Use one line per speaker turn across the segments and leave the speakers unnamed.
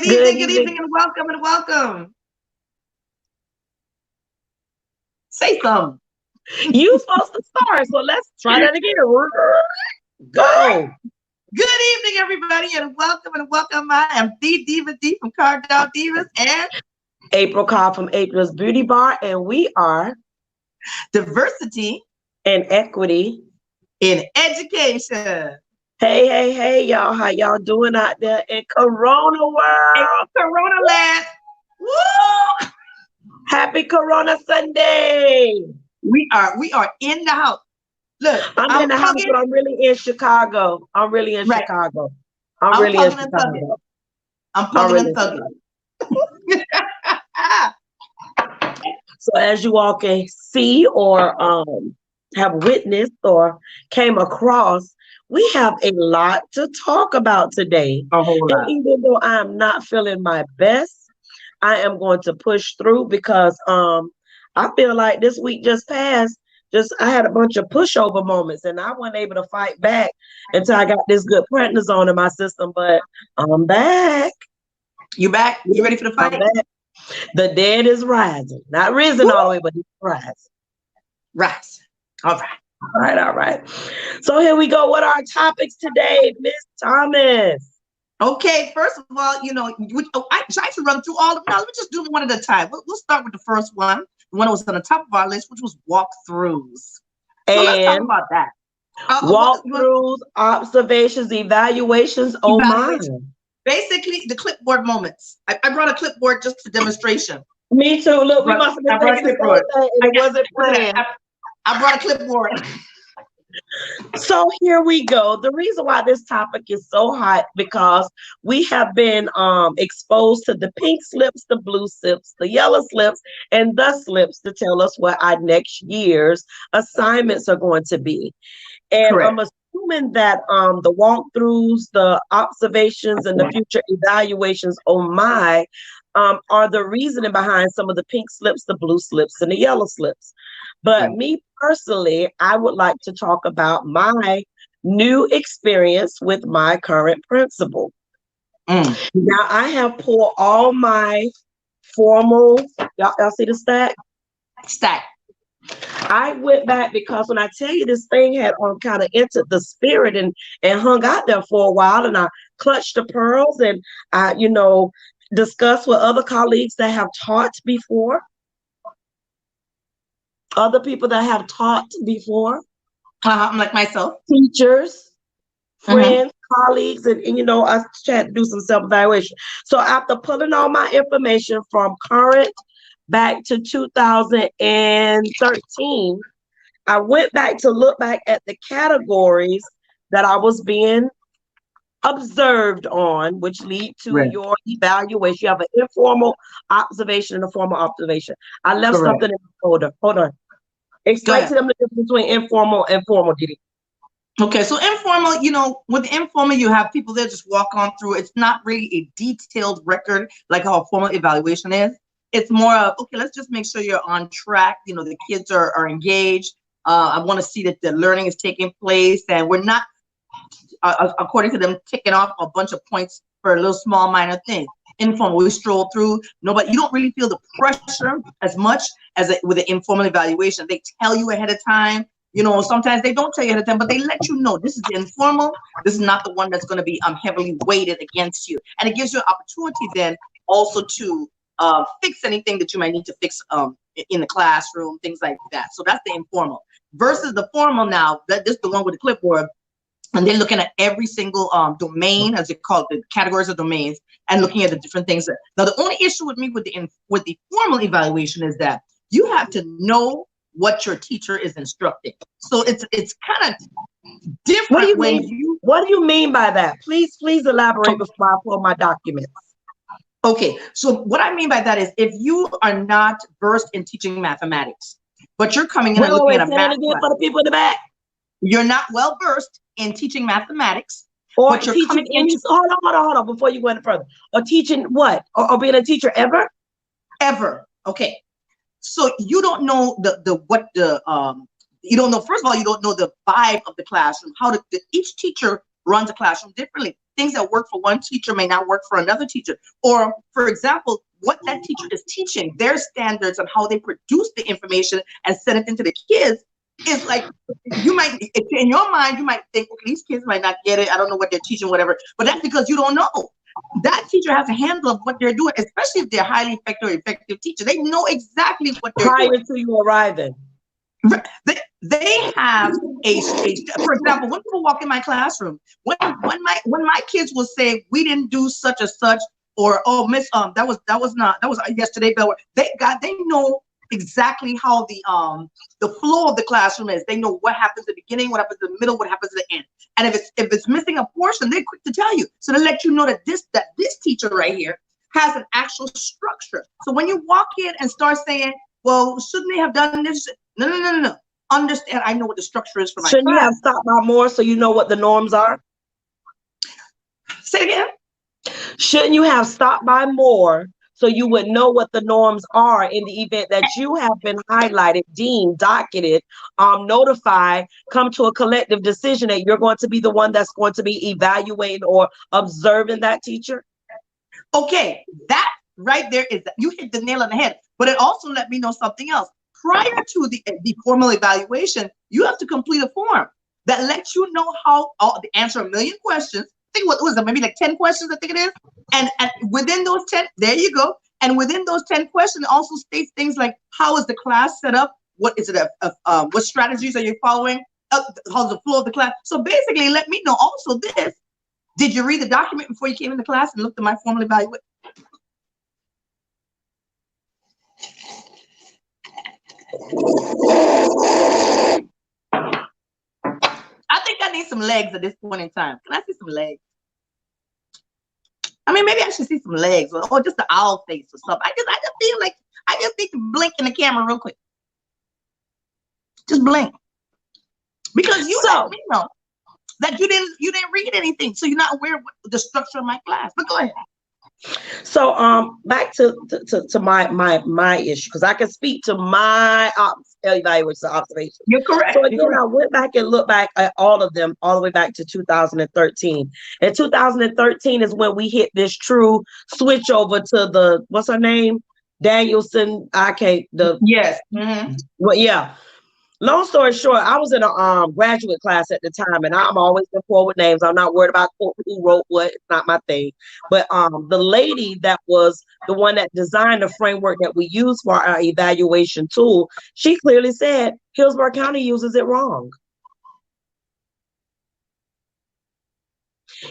Good evening, and welcome, and welcome. Say something.
You supposed to start, so let's try that again. Go.
Good evening, everybody, and welcome. I am the Diva D from Carved Out Divas and
April Carr from April's Beauty Bar, and we are
Diversity
in Equity.
in Education.
Hey, y'all. How y'all doing out there in Corona world?
Corona land. Woo!
Happy Corona Sunday.
We are in the house. Look,
I'm in the house, but I'm really in Chicago. I'm really in
Right.
Chicago.
I'm
really in
pugging and
Chicago.
tugging. I'm pugging and tugging.
So as you all can see or have witnessed or came across, we have a lot to talk about today.
A whole lot.
And even though I'm not feeling my best, I am going to push through because I feel like this week just passed. I had a bunch of pushover moments and I wasn't able to fight back until I got this good prednisone in my system. But I'm back.
You back? You ready for the fight?
The dead is rising. Not risen all the way, but it's rising.
Rise. All
right. So here we go. What are our topics today, Miss Thomas?
Okay, first of all, I tried to run through all of them. Now, let me just do them one at a time. We'll start with the first one, the one that was on the top of our list, which was walkthroughs. So let's talk about that.
Walkthroughs, observations, evaluations. Oh my.
Basically, the clipboard moments. I brought a clipboard just for demonstration.
Me too. Look, we must have been taking the same thing and it wasn't planned.
I brought a clipboard.
So here we go. The reason why this topic is so hot because we have been exposed to the pink slips, the blue slips, the yellow slips, and the slips to tell us what our next year's assignments are going to be. And correct. I'm assuming that the walkthroughs, the observations, and the future evaluations, are the reasoning behind some of the pink slips, the blue slips, and the yellow slips. But me personally, I would like to talk about my new experience with my current principal. Now, I have pulled all my formal, y'all see the stack?
Stack.
I went back because when I tell you this thing had kind of entered the spirit and hung out there for a while, and I clutched the pearls and I, discussed with other colleagues that have taught before. Other people that have taught before.
Like myself.
Teachers, friends, colleagues, and I had to do some self-evaluation. So after pulling all my information from current back to 2013, I went back to look back at the categories that I was being observed on, which lead to your evaluation. You have an informal observation and a formal observation. I left something in the folder. Hold on. Explain to them the difference between informal and formal, Didi.
Okay, so informal, with the informal, you have people that just walk on through. It's not really a detailed record like how a formal evaluation is. It's more of, okay, let's just make sure you're on track. The kids are engaged. I want to see that the learning is taking place, and we're not, according to them, ticking off a bunch of points for a little small minor thing. Informal, we stroll through. You don't really feel the pressure as much as with the informal evaluation. They tell you ahead of time. Sometimes they don't tell you ahead of time, but they let you know this is the informal. This is not the one that's going to be heavily weighted against you, and it gives you an opportunity then also to fix anything that you might need to fix in the classroom, things like that. So that's the informal versus the formal. Now this is the one with the clipboard. And they're looking at every single domain, as they call it, the categories of domains, and looking at the different things. Now, the only issue with me with the formal evaluation is that you have to know what your teacher is instructing. So it's kind of different.
What do you mean by that? Please elaborate before I pull my documents.
Okay, so what I mean by that is if you are not versed in teaching mathematics, but you're coming in and looking at a math class,
for the people in the back.
You're not well versed in teaching mathematics,
or you're teaching hold on before you go any further. Or teaching what? Or being a teacher ever?
Ever. Okay. So you don't know you don't know, first of all, you don't know the vibe of the classroom. Each teacher runs a classroom differently. things that work for one teacher may not work for another teacher. Or, for example, what that teacher is teaching, their standards on how they produce the information and send it into the kids is like, you might, in your mind, you might think, okay, these kids might not get it. I don't know what they're teaching, whatever. But that's because you don't know. That teacher has a handle of what they're doing, especially if they're highly effective teacher. They know exactly what they're
prior
doing.
to you arriving.
They have for example, when people walk in my classroom, when my kids will say we didn't do such and such, or oh miss that was yesterday, but they know exactly how the flow of the classroom is. They know what happens at the beginning, what happens in the middle, what happens at the end. And if it's missing a portion, they're quick to tell you. So they let you know that this teacher right here has an actual structure. So when you walk in and start saying, well, shouldn't they have done this? No. Understand, I know what the structure is for my
Shouldn't
class.
you have stopped by more so you know what the norms are?
Say it again.
Shouldn't you have stopped by more so you would know what the norms are in the event that you have been highlighted, deemed, docketed, notified, come to a collective decision that you're going to be the one that's going to be evaluating or observing that teacher?
Okay, that right there you hit the nail on the head. But it also let me know something else. Prior to the formal evaluation, you have to complete a form that lets you know how to answer a million questions. I think what was it, maybe like 10 questions, I think it is. And within those 10, there you go. And within those 10 questions, it also states things like, how is the class set up? What is it? What strategies are you following? How's the flow of the class? So basically, let me know also this. Did you read the document before you came into class and looked at my formal evaluation? I think I need some legs at this point in time. Can I see some legs? I mean, maybe I should see some legs or just the owl face or something. I just feel like I just need to blink in the camera real quick. Just blink. Because you let me know that you didn't read anything, so you're not aware of the structure of my class. But go ahead.
So back to my issue, because I can speak to my evaluation observation.
You're correct.
So again, I went back and looked back at all of them all the way back to 2013. And 2013 is when we hit this true switch over to the, what's her name? Danielson.
Yes.
Well, yeah. Long story short, I was in a graduate class at the time, and I'm always in poor with names. I'm not worried about who wrote what. It's not my thing. But the lady that was the one that designed the framework that we use for our evaluation tool, she clearly said Hillsborough County uses it wrong.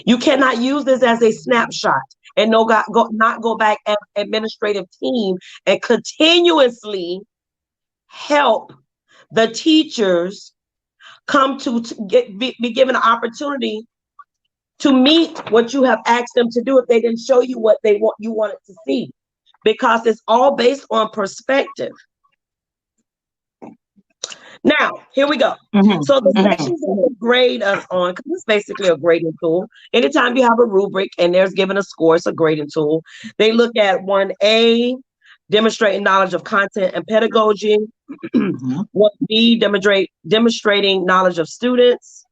You cannot use this as a snapshot and not go back as administrative team and continuously help the teachers come to be given an opportunity to meet what you have asked them to do if they didn't show you what you wanted to see, because it's all based on perspective. Now, here we go. So the sections that they grade us on, because it's basically a grading tool. Anytime you have a rubric and there's given a score, it's a grading tool. They look at 1A, demonstrating knowledge of content and pedagogy. 1B, demonstrating knowledge of students.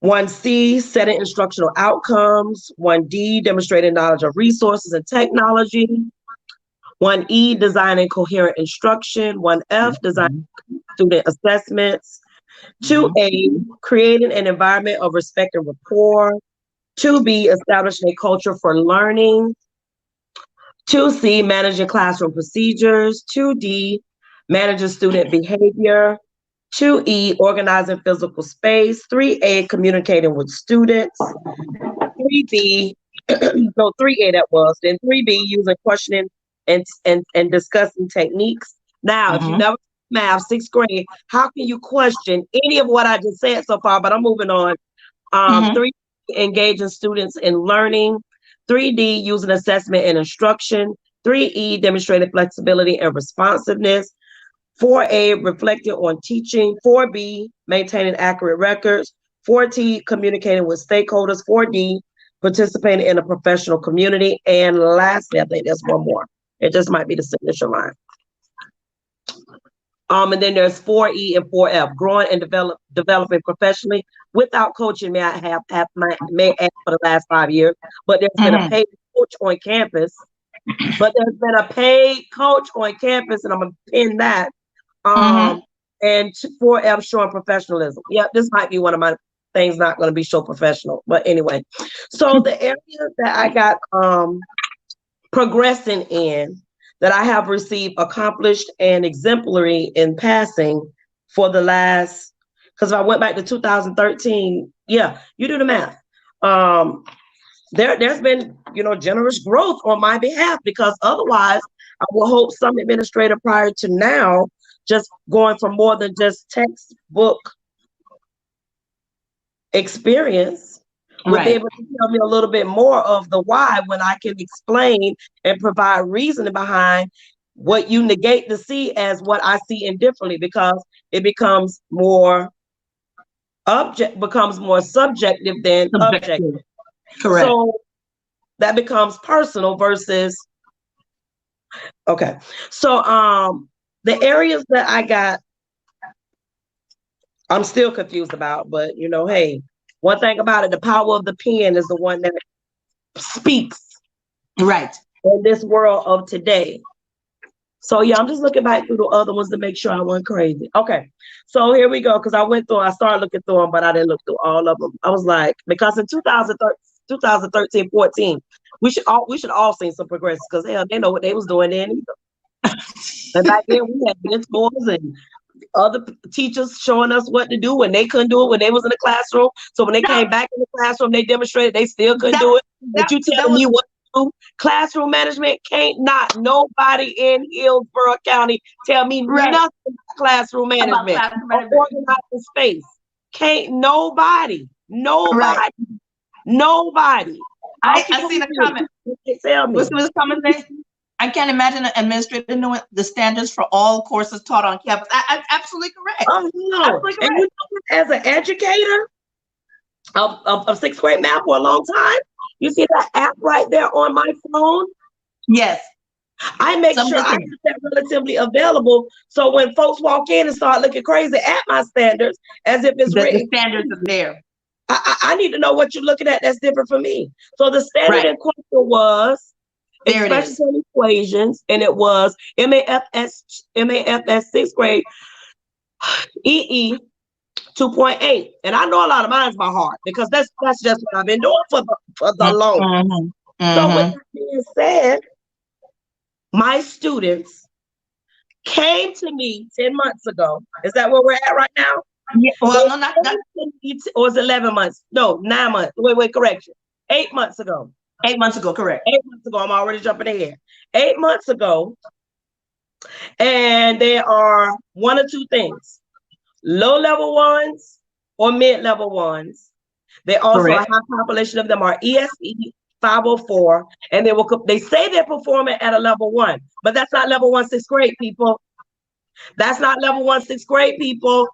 1C, setting instructional outcomes. 1D, demonstrating knowledge of resources and technology. 1E, designing coherent instruction. 1F, designing student assessments. 2A, creating an environment of respect and rapport. 2B, establishing a culture for learning. 2C, managing classroom procedures. 2D, managing student behavior. 2E, organizing physical space. 3A, communicating with students. 3B, so 3A that was. Then 3B, using questioning and discussing techniques. Now, if you never math, 6th grade, how can you question any of what I just said so far? But I'm moving on. 3, engaging students in learning. 3D, using assessment and instruction. 3E, demonstrating flexibility and responsiveness. 4A, reflecting on teaching. 4B, maintaining accurate records. 4T, communicating with stakeholders. 4D, participating in a professional community. And lastly, I think there's one more. It just might be the signature line. And then there's 4E and 4F, growing and developing professionally, without coaching, may add for the last 5 years, but there's been a paid coach on campus. But there's been a paid coach on campus, and I'm gonna pin that. And 4F showing professionalism. Yeah, this might be one of my things not going to be so professional, but anyway. So the areas that I got progressing in, that I have received accomplished and exemplary in passing for the last, because if I went back to 2013, yeah, you do the math. There's been, generous growth on my behalf, because otherwise I will hope some administrator prior to now just going for more than just textbook experience would be able to tell me a little bit more of the why, when I can explain and provide reasoning behind what you negate to see as what I see indifferently, because it becomes more subjective than objective.
Correct.
So that becomes personal versus, okay. So the areas that I got, I'm still confused about, but hey, one thing about it, the power of the pen is the one that speaks
right
in this world of today. So yeah, I'm just looking back through the other ones to make sure I wasn't crazy. Okay, so here we go, because I started looking through them, but I didn't look through all of them. I was like, because in 2013, 14, we should all seen some progress, because hell, they know what they was doing then either. And back then we had mentors and other teachers showing us what to do when they couldn't do it when they was in the classroom. So when they came back in the classroom, they demonstrated they still couldn't do it. But you telling me what to do? Classroom management can't not nobody in Hillsborough County tell me nothing about classroom management or organizing space. Can't nobody.
I see the comment.
Tell me.
What's the comment say? I can't imagine an administrator knowing the standards for all courses taught on campus. I absolutely correct.
Oh, no. Absolutely correct. And as an educator of sixth grade math for a long time, you see that app right there on my phone?
Yes.
I make sure I get that relatively available, so when folks walk in and start looking crazy at my standards, as if it's written,
the standards are there.
I need to know what you're looking at that's different from me. So the standard in question was expression equations, and it was MAFS sixth grade EE 2.8. And I know a lot of mine's by heart, because that's just what I've been doing for the longest. So with that being said, my students came to me 10 months ago. Is that where we're at right now?
Yeah, well, no, not
or was 11 months? No, 9 months. Wait, correction. 8 months ago.
8 months ago, correct.
8 months ago, I'm already jumping ahead. 8 months ago, and there are one or two things: low-level ones or mid-level ones. They also, a high population of them are ESE 504, and they say they're performing at a level 1, but that's not level 1 sixth grade, people. That's not level 1 sixth grade, people.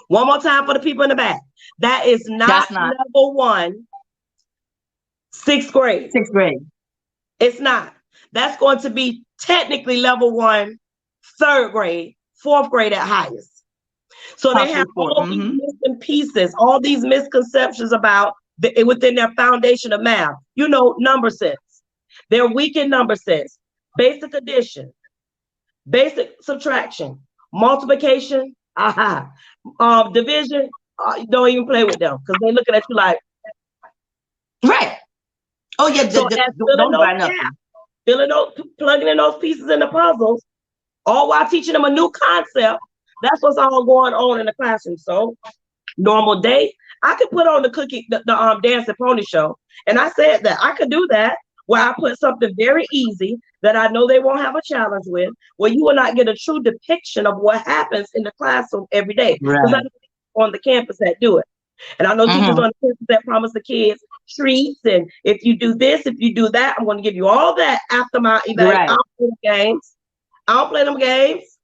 One more time for the people in the back. That is not level 1 sixth grade.
Sixth grade.
It's not. That's going to be technically level 1 third grade, fourth grade at highest. So they have all these missing pieces, all these misconceptions about within their foundation of math. Number sense. They're weak in number sense, basic addition, basic subtraction, multiplication, division. Don't even play with them, because they're looking at you like,
right. Oh yeah,
so plugging in those pieces in the puzzles, all while teaching them a new concept. That's what's all going on in the classroom. So normal day, I could put on the Dancing Pony show, and I said that I could do that, where I put something very easy that I know they won't have a challenge with, where you will not get a true depiction of what happens in the classroom every day. Because I know on the campus that do it. And I know teachers on the campus that promise the kids treats, and if you do this, if you do that, I'm going to give you all that after my event. I don't play games. I don't play them games.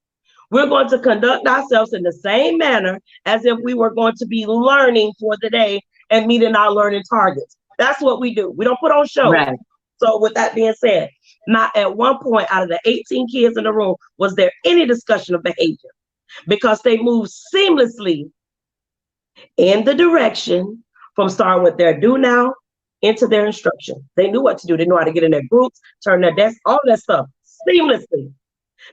We're going to conduct ourselves in the same manner as if we were going to be learning for the day and meeting our learning targets. That's what we do. We don't put on shows. Right. So with that being said, not at one point out of the 18 kids in the room was there any discussion of behavior, because they move seamlessly in the direction from starting with their do now into their instruction. They knew what to do. They knew how to get in their groups, turn their desks, all that stuff seamlessly.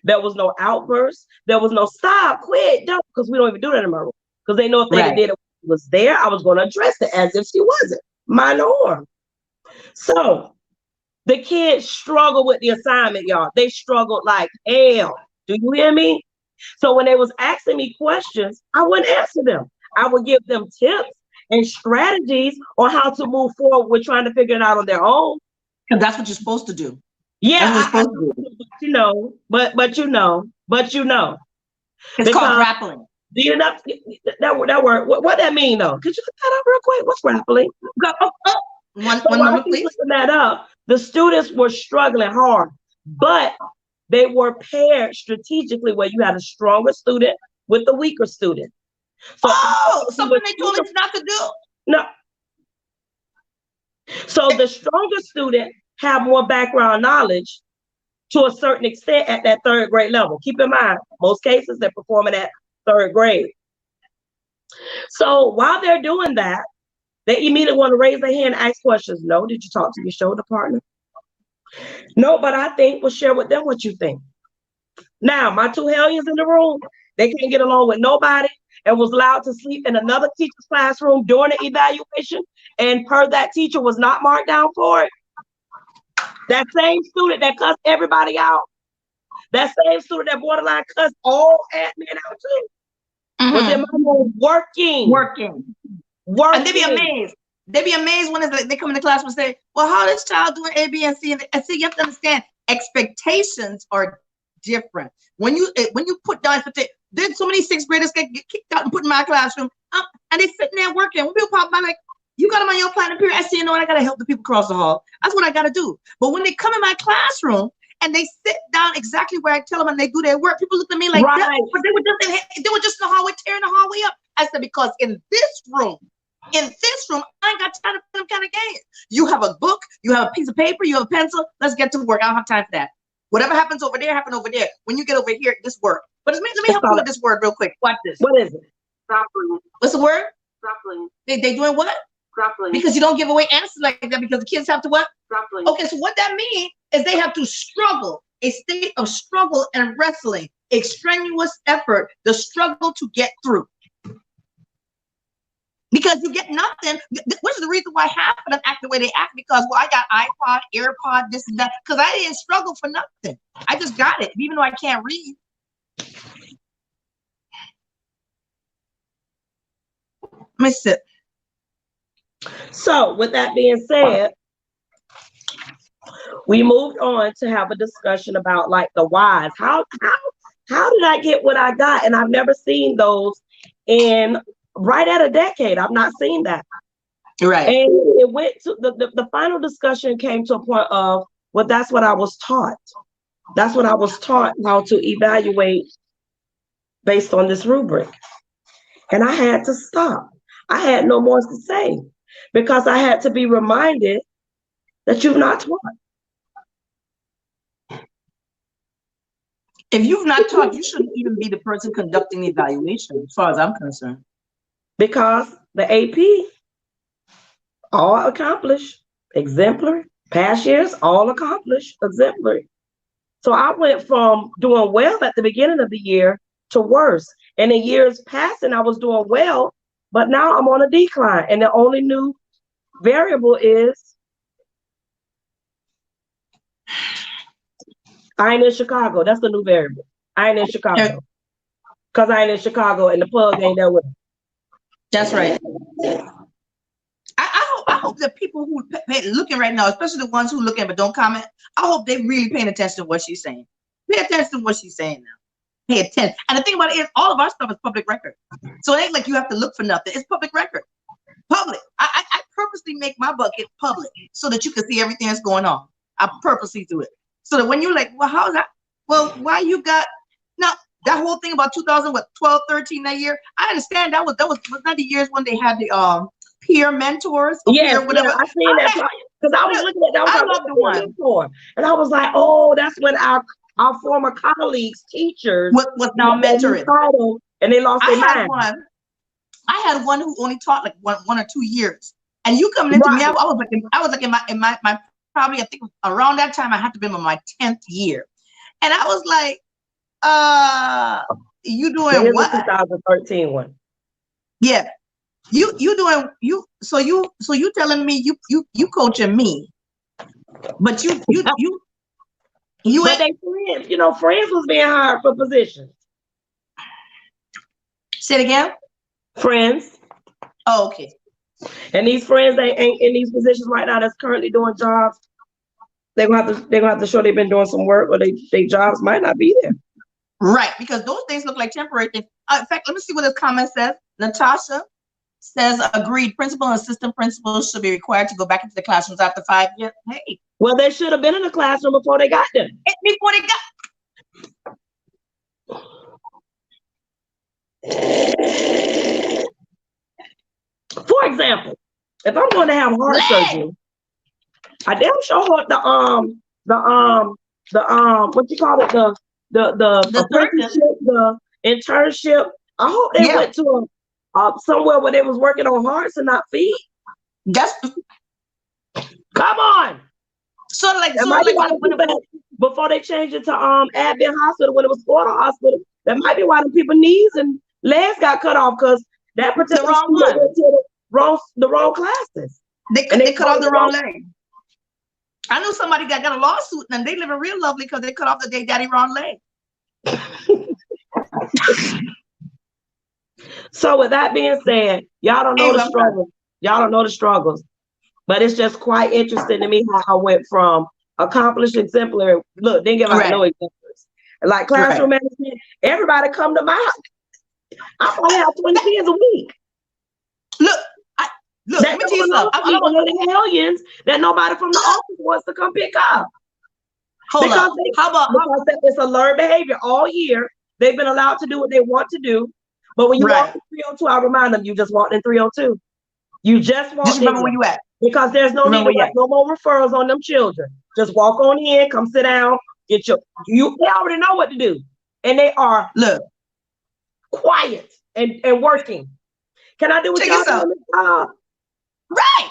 There was no outburst. There was no stop, quit, don't, because we don't even do that in my room. Because they know if they did it was there, I was going to address it as if she wasn't. My norm. So the kids struggle with the assignment, y'all. They struggled like hell. Do you hear me? So when they was asking me questions, I wouldn't answer them. I would give them tips and strategies on how to move forward with trying to figure it out on their own.
And that's what you're supposed to do.
Yeah, but you know.
It's called grappling.
Beating up that word. What that mean though? Could you look that up real quick? What's grappling?
One moment, please.
Looking that up, the students were struggling hard, but they were paired strategically where you had a stronger student with the weaker student.
So something they told us not to do.
No. So the stronger student have more background knowledge to a certain extent at that third grade level. Keep in mind, most cases they're performing at third grade. So while they're doing that, they immediately want to raise their hand and ask questions. No, did you talk to your shoulder partner? No, but I think we'll share with them what you think. Now, my two hellions in the room, they can't get along with nobody and was allowed to sleep in another teacher's classroom during the evaluation, and per that teacher was not marked down for it. That same student that cussed everybody out, that same student that borderline cussed all admin out too, was in my room working. And they be amazed.
They be amazed when it's like they come in the class and say, well, how is this child doing A, B, and C? And see, you have to understand, expectations are different. When you put down expectations, there's so many sixth graders get kicked out and put in my classroom, and they sitting there working. When people pop by, like, you got them on your planning period. I say, you know what, I got to help the people across the hall. That's what I got to do. But when they come in my classroom and they sit down exactly where I tell them and they do their work, people look at me like, that, but they were just in the hallway, tearing the hallway up. I said, because in this room, I ain't got time for them kind of games. You have a book, you have a piece of paper, you have a pencil. Let's get to work. I don't have time for that. Whatever happens over there, happen over there. When you get over here, this work. But let me help you with this word real quick. Watch this.
What is it?
Grappling. What's the word?
Grappling.
They doing what?
Grappling.
Because you don't give away answers like that because the kids have to what?
Grappling.
Okay, so what that means is they have to struggle, a state of struggle and wrestling, extraneous effort, the struggle to get through. Because you get nothing, which is the reason why half of them act the way they act, because, well, I got iPod, AirPod, this and that, because I didn't struggle for nothing. I just got it, even though I can't read. Let me sit.
So with that being said, we moved on to have a discussion about like the whys. How did I get what I got? And I've never seen those in right at a decade. I've not seen that.
Right.
And it went to the final discussion came to a point of, well, that's what I was taught. That's what I was taught, how to evaluate based on this rubric. And I had to stop. I had no more to say because I had to be reminded that you've not taught.
If you've not taught, you shouldn't even be the person conducting the evaluation, as far as I'm concerned.
Because the AP, all accomplished, exemplary, past years, all accomplished, exemplary. So I went from doing well at the beginning of the year to worse. And in years passing, I was doing well, but now I'm on a decline. And the only new variable is I ain't in Chicago. That's the new variable. I ain't in Chicago. Because I ain't in Chicago and the plug ain't there with me.
That's right. I hope that people who looking right now, especially the ones who looking but don't comment, I hope they really paying attention to what she's saying. Pay attention to what she's saying now. Pay attention. And the thing about it is, all of our stuff is public record. So it ain't like you have to look for nothing. It's public record. Public. I purposely make my bucket public so that you can see everything that's going on. I purposely do it. So that when you're like, well, how is that? Well, why you got, now, that whole thing about 2012, 13, that year, I understand that was not the years when they had the peer mentors.
Yeah,
whatever.
I seen that because I was looking at that.
I love the one.
Mentor. And I was like, oh, that's when our former colleagues, teachers,
was now mentoring.
And they lost their mind.
I had one who only taught like 1 or 2 years, and you coming into me,
Right.
I was like in my probably I think around that time I had to be in my 10th year, and I was like, you
There
doing
is a
what?
2013 one.
Yeah, you doing you telling me you coaching me, but you
But
ain't.
they friends, you know, friends was being hired for positions.
Say it again.
Friends.
Oh, okay.
And these friends they ain't in these positions right now that's currently doing jobs. They're gonna have to show they've been doing some work, or they jobs might not be there.
Right, because those things look like temporary things. In fact, let me see what this comment says. Natasha says, agreed. Principal and assistant principals should be required to go back into the classrooms after 5 years. Hey,
Well, they should have been in the classroom before they got there.
before they got.
For example, if I'm going to have heart surgery, I damn sure want what you call it, the
The surgeon.
apprenticeship, the internship. I hope they
Yeah,
went to somewhere where they was working on hearts and not feet.
that's
Come on.
sort of like
That might be why
when
before they changed it to Advent Hospital when it was Florida Hospital. That might be why the people knees and legs got cut off, because that
the
particular
wrong
school
one.
went to the wrong classes.
They cut off the wrong leg. I knew somebody that got a lawsuit and they living real lovely because they cut off the day daddy wrong leg.
So with that being said, y'all don't know
Anyway,
the struggles. Y'all don't know the struggles. But it's just quite interesting to me how I went from accomplished, exemplary. Look, didn't give out no exemplars. Like classroom management, everybody come to my house. I probably have 20 kids a week.
Look, let me tell you something.
The hellions that nobody from the office wants to come pick up.
Hold
because
on.
Because it's a learned behavior all year. They've been allowed to do what they want to do. But when you walk in 302, I remind them, you just walked in 302. You just walked in.
Remember where you at.
Because there's no need to write no more referrals on them children. Just walk on in, come sit down, they already know what to do. And they are quiet and working. Can I do what y'all do on this job?
Right.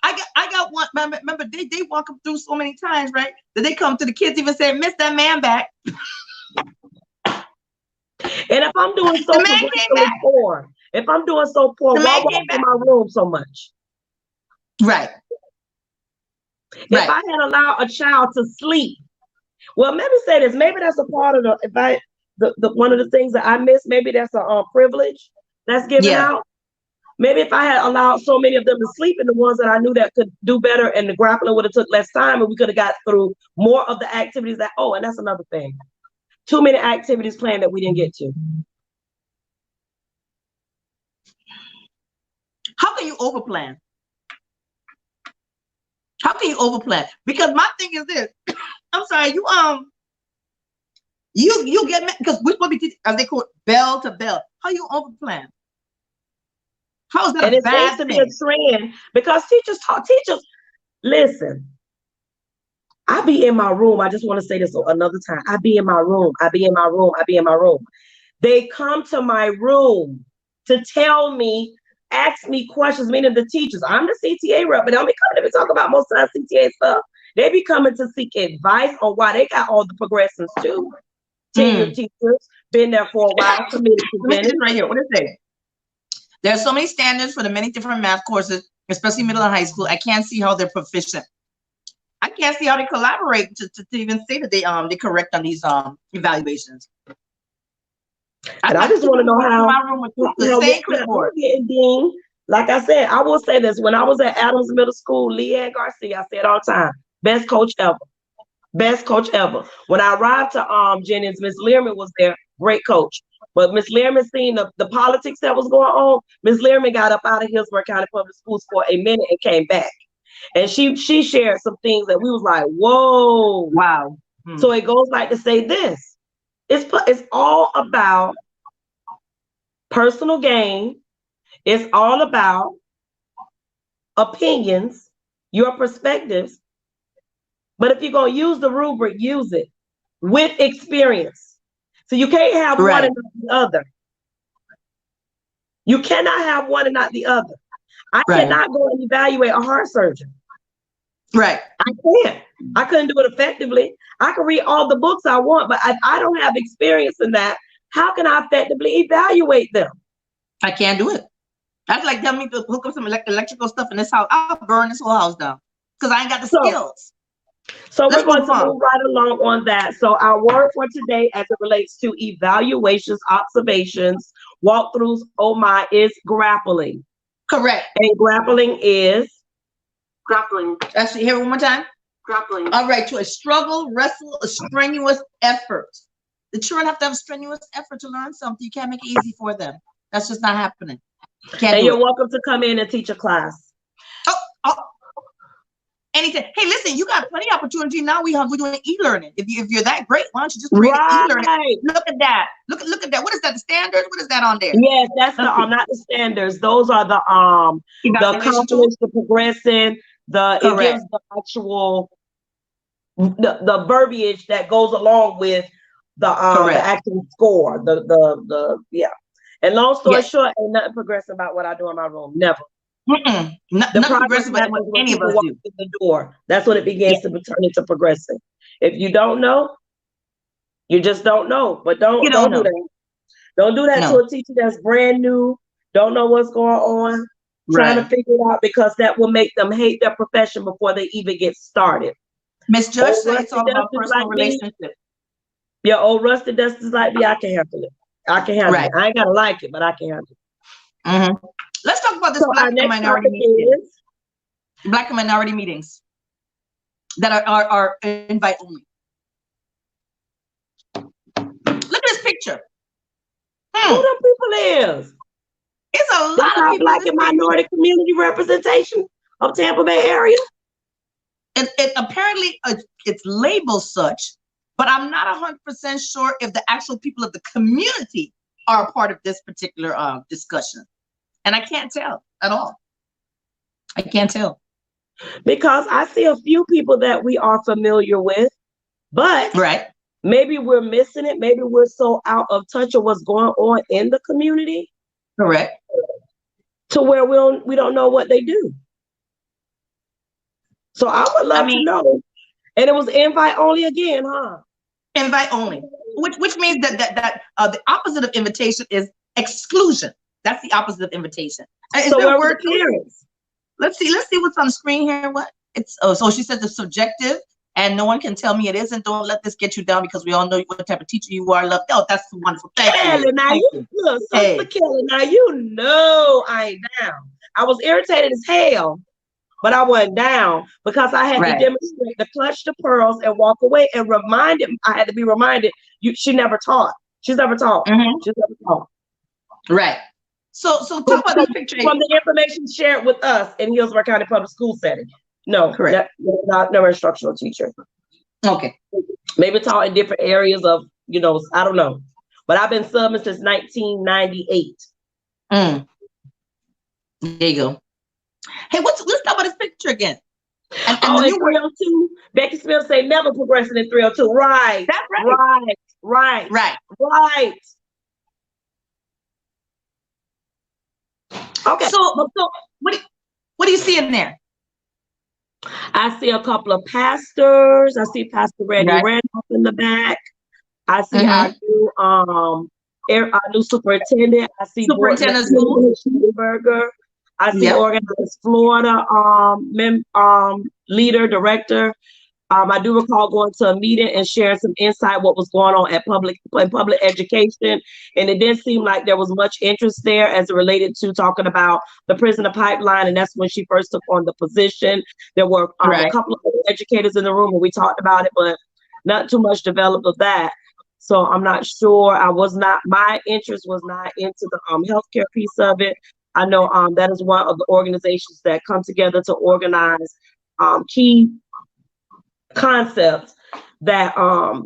I got one. Remember, they walk them through so many times, right? That they come to the kids even say, "Miss that man back."
And if I'm doing so poor, why walk in my room so much?
Right.
If I had allowed a child to sleep, well, maybe say this. Maybe that's a part of the one of the things that I miss. Maybe that's a privilege that's given out. Maybe if I had allowed so many of them to sleep, and the ones that I knew that could do better, and the grappling would have took less time, and we could have got through more of the activities that. Oh, and that's another thing. Too many activities planned that we didn't get to.
How can you overplan? How can you overplan? Because my thing is this. I'm sorry, you get mad because we're supposed to be, as they call it, bell to bell. How you overplan? How is that a bad thing?
It seems to be a trend because teachers, listen, I be in my room. I just want to say this another time. I be in my room. They come to my room to tell me, ask me questions, meaning the teachers. I'm the CTA rep, but they don't be coming to talk about most of the CTA stuff. They be coming to seek advice on why they got all the progressions too. Tenured teachers, been there for a while, committed to
Let me see this right here. What is it? There are so many standards for the many different math courses, especially middle and high school. I can't see how they're proficient. I can't see how they collaborate to even say that they correct on these evaluations.
And I just want to know how
same clipboard.
Dean, like I said, I will say this. When I was at Adams Middle School, Leanne Garcia, I say it all the time, best coach ever. Best coach ever. When I arrived to Jennings, Miss Learman was there, great coach. But Miss Learman seen the politics that was going on. Miss Learman got up out of Hillsborough County Public Schools for a minute and came back. And she shared some things that we was like, whoa.
Wow.
So it goes like to say this. It's all about personal gain. It's all about opinions, your perspectives. But if you're going to use the rubric, use it with experience. So you can't have one and not the other. You cannot have one and not the other. I
Right.
cannot go and evaluate a heart surgeon.
Right.
I can't. I couldn't do it effectively. I can read all the books I want, but I don't have experience in that. How can I effectively evaluate them?
I can't do it. That's like telling me to hook up some electrical stuff in this house. I'll burn this whole house down because I ain't got the skills.
So we're going to move right along on that. So our word for today as it relates to evaluations, observations, walkthroughs, oh my, is grappling.
Correct.
And grappling is?
Grappling. Actually, hear it one more time. Grappling. All right, to a struggle, wrestle, a strenuous effort. The children have to have strenuous effort to learn something. You can't make it easy for them. That's just not happening.
And you're welcome to come in and teach a class.
Oh. Anything. Hey, listen, you got plenty of opportunity now. We're doing e-learning. If you're that great, why don't you just create e-learning? Look at that. Look at that. What is that? The standards? What is that on there?
Yes, that's not the standards. Those are the accomplished, the progressing, it gives the actual the verbiage that goes along with the actual score. Yeah. And long story short, ain't nothing progressive about what I do in my room. Never.
Nothing progressive about what any of us do.
In the door. That's when it begins to turn into progressive. If you don't know, you just don't know. But don't do that. Don't do that to a teacher that's brand new, don't know what's going on, trying to figure it out, because that will make them hate their profession before they even get started.
Miss Judge said it's all about personal relationships.
Your old rusty dusters like me, I can handle it. I can handle it. I ain't gotta like it, but I can handle it.
Let's talk about this Black and minority meetings. Black and minority meetings that are invite only. Look at this picture.
Who them people is?
It's a lot of people.
Black and minority community representation of Tampa Bay area.
It apparently it's labeled such, but I'm not 100% sure if the actual people of the community are a part of this particular discussion. And I can't tell at all. I can't tell.
Because I see a few people that we are familiar with, but maybe we're missing it. Maybe we're so out of touch of what's going on in the community.
Correct.
To where we don't know what they do. So I would love to know. And it was invite only again, huh?
Invite only, which means that the opposite of invitation is exclusion. That's the opposite of invitation. Is there a word parents? Let's see what's on the screen here. What it's so she says it's subjective and no one can tell me it isn't. Don't let this get you down because we all know what type of teacher you are. Love. Oh, that's wonderful. Thank you.
Now look, Sister Kelly, now you know I ain't down. I was irritated as hell, but I wasn't down because I had to demonstrate the clutch the pearls and walk away and I had to be reminded she never taught. She's never taught. She's never taught.
Right. So talk about this picture.
From the information shared with us in Hillsborough County Public School setting. No, correct. No instructional teacher.
Okay.
Maybe taught in different areas of, I don't know. But I've been subbing since 1998.
There you go. Hey, let's talk about this picture again.
And in 302, Becky Smith say never progressing in 302. Right.
That's right.
Right. Okay.
So what do you see in there?
I see a couple of pastors. I see Pastor Randy Randolph in the back. I see our new superintendent. I see
Superintendent
Burger. I see Organized Florida leader, director. I do recall going to a meeting and sharing some insight what was going on in public education. And it did seem like there was much interest there as it related to talking about the prisoner pipeline. And that's when she first took on the position. There were a couple of educators in the room and we talked about it, but not too much developed of that. So I'm not sure. My interest was not into the healthcare piece of it. I know that is one of the organizations that come together to organize key concepts that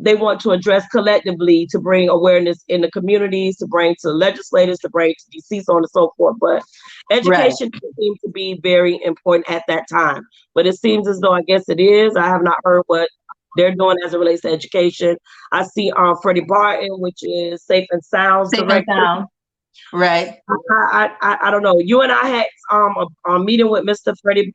they want to address collectively to bring awareness in the communities, to bring to legislators, to bring to DC, so on and so forth. But education seems to be very important at that time. But it seems as though, I guess it is. I have not heard what they're doing as it relates to education. I see Freddie Barton, which is Safe and Sound's director.
Right.
I don't know. You and I had a meeting with Mr. Freddie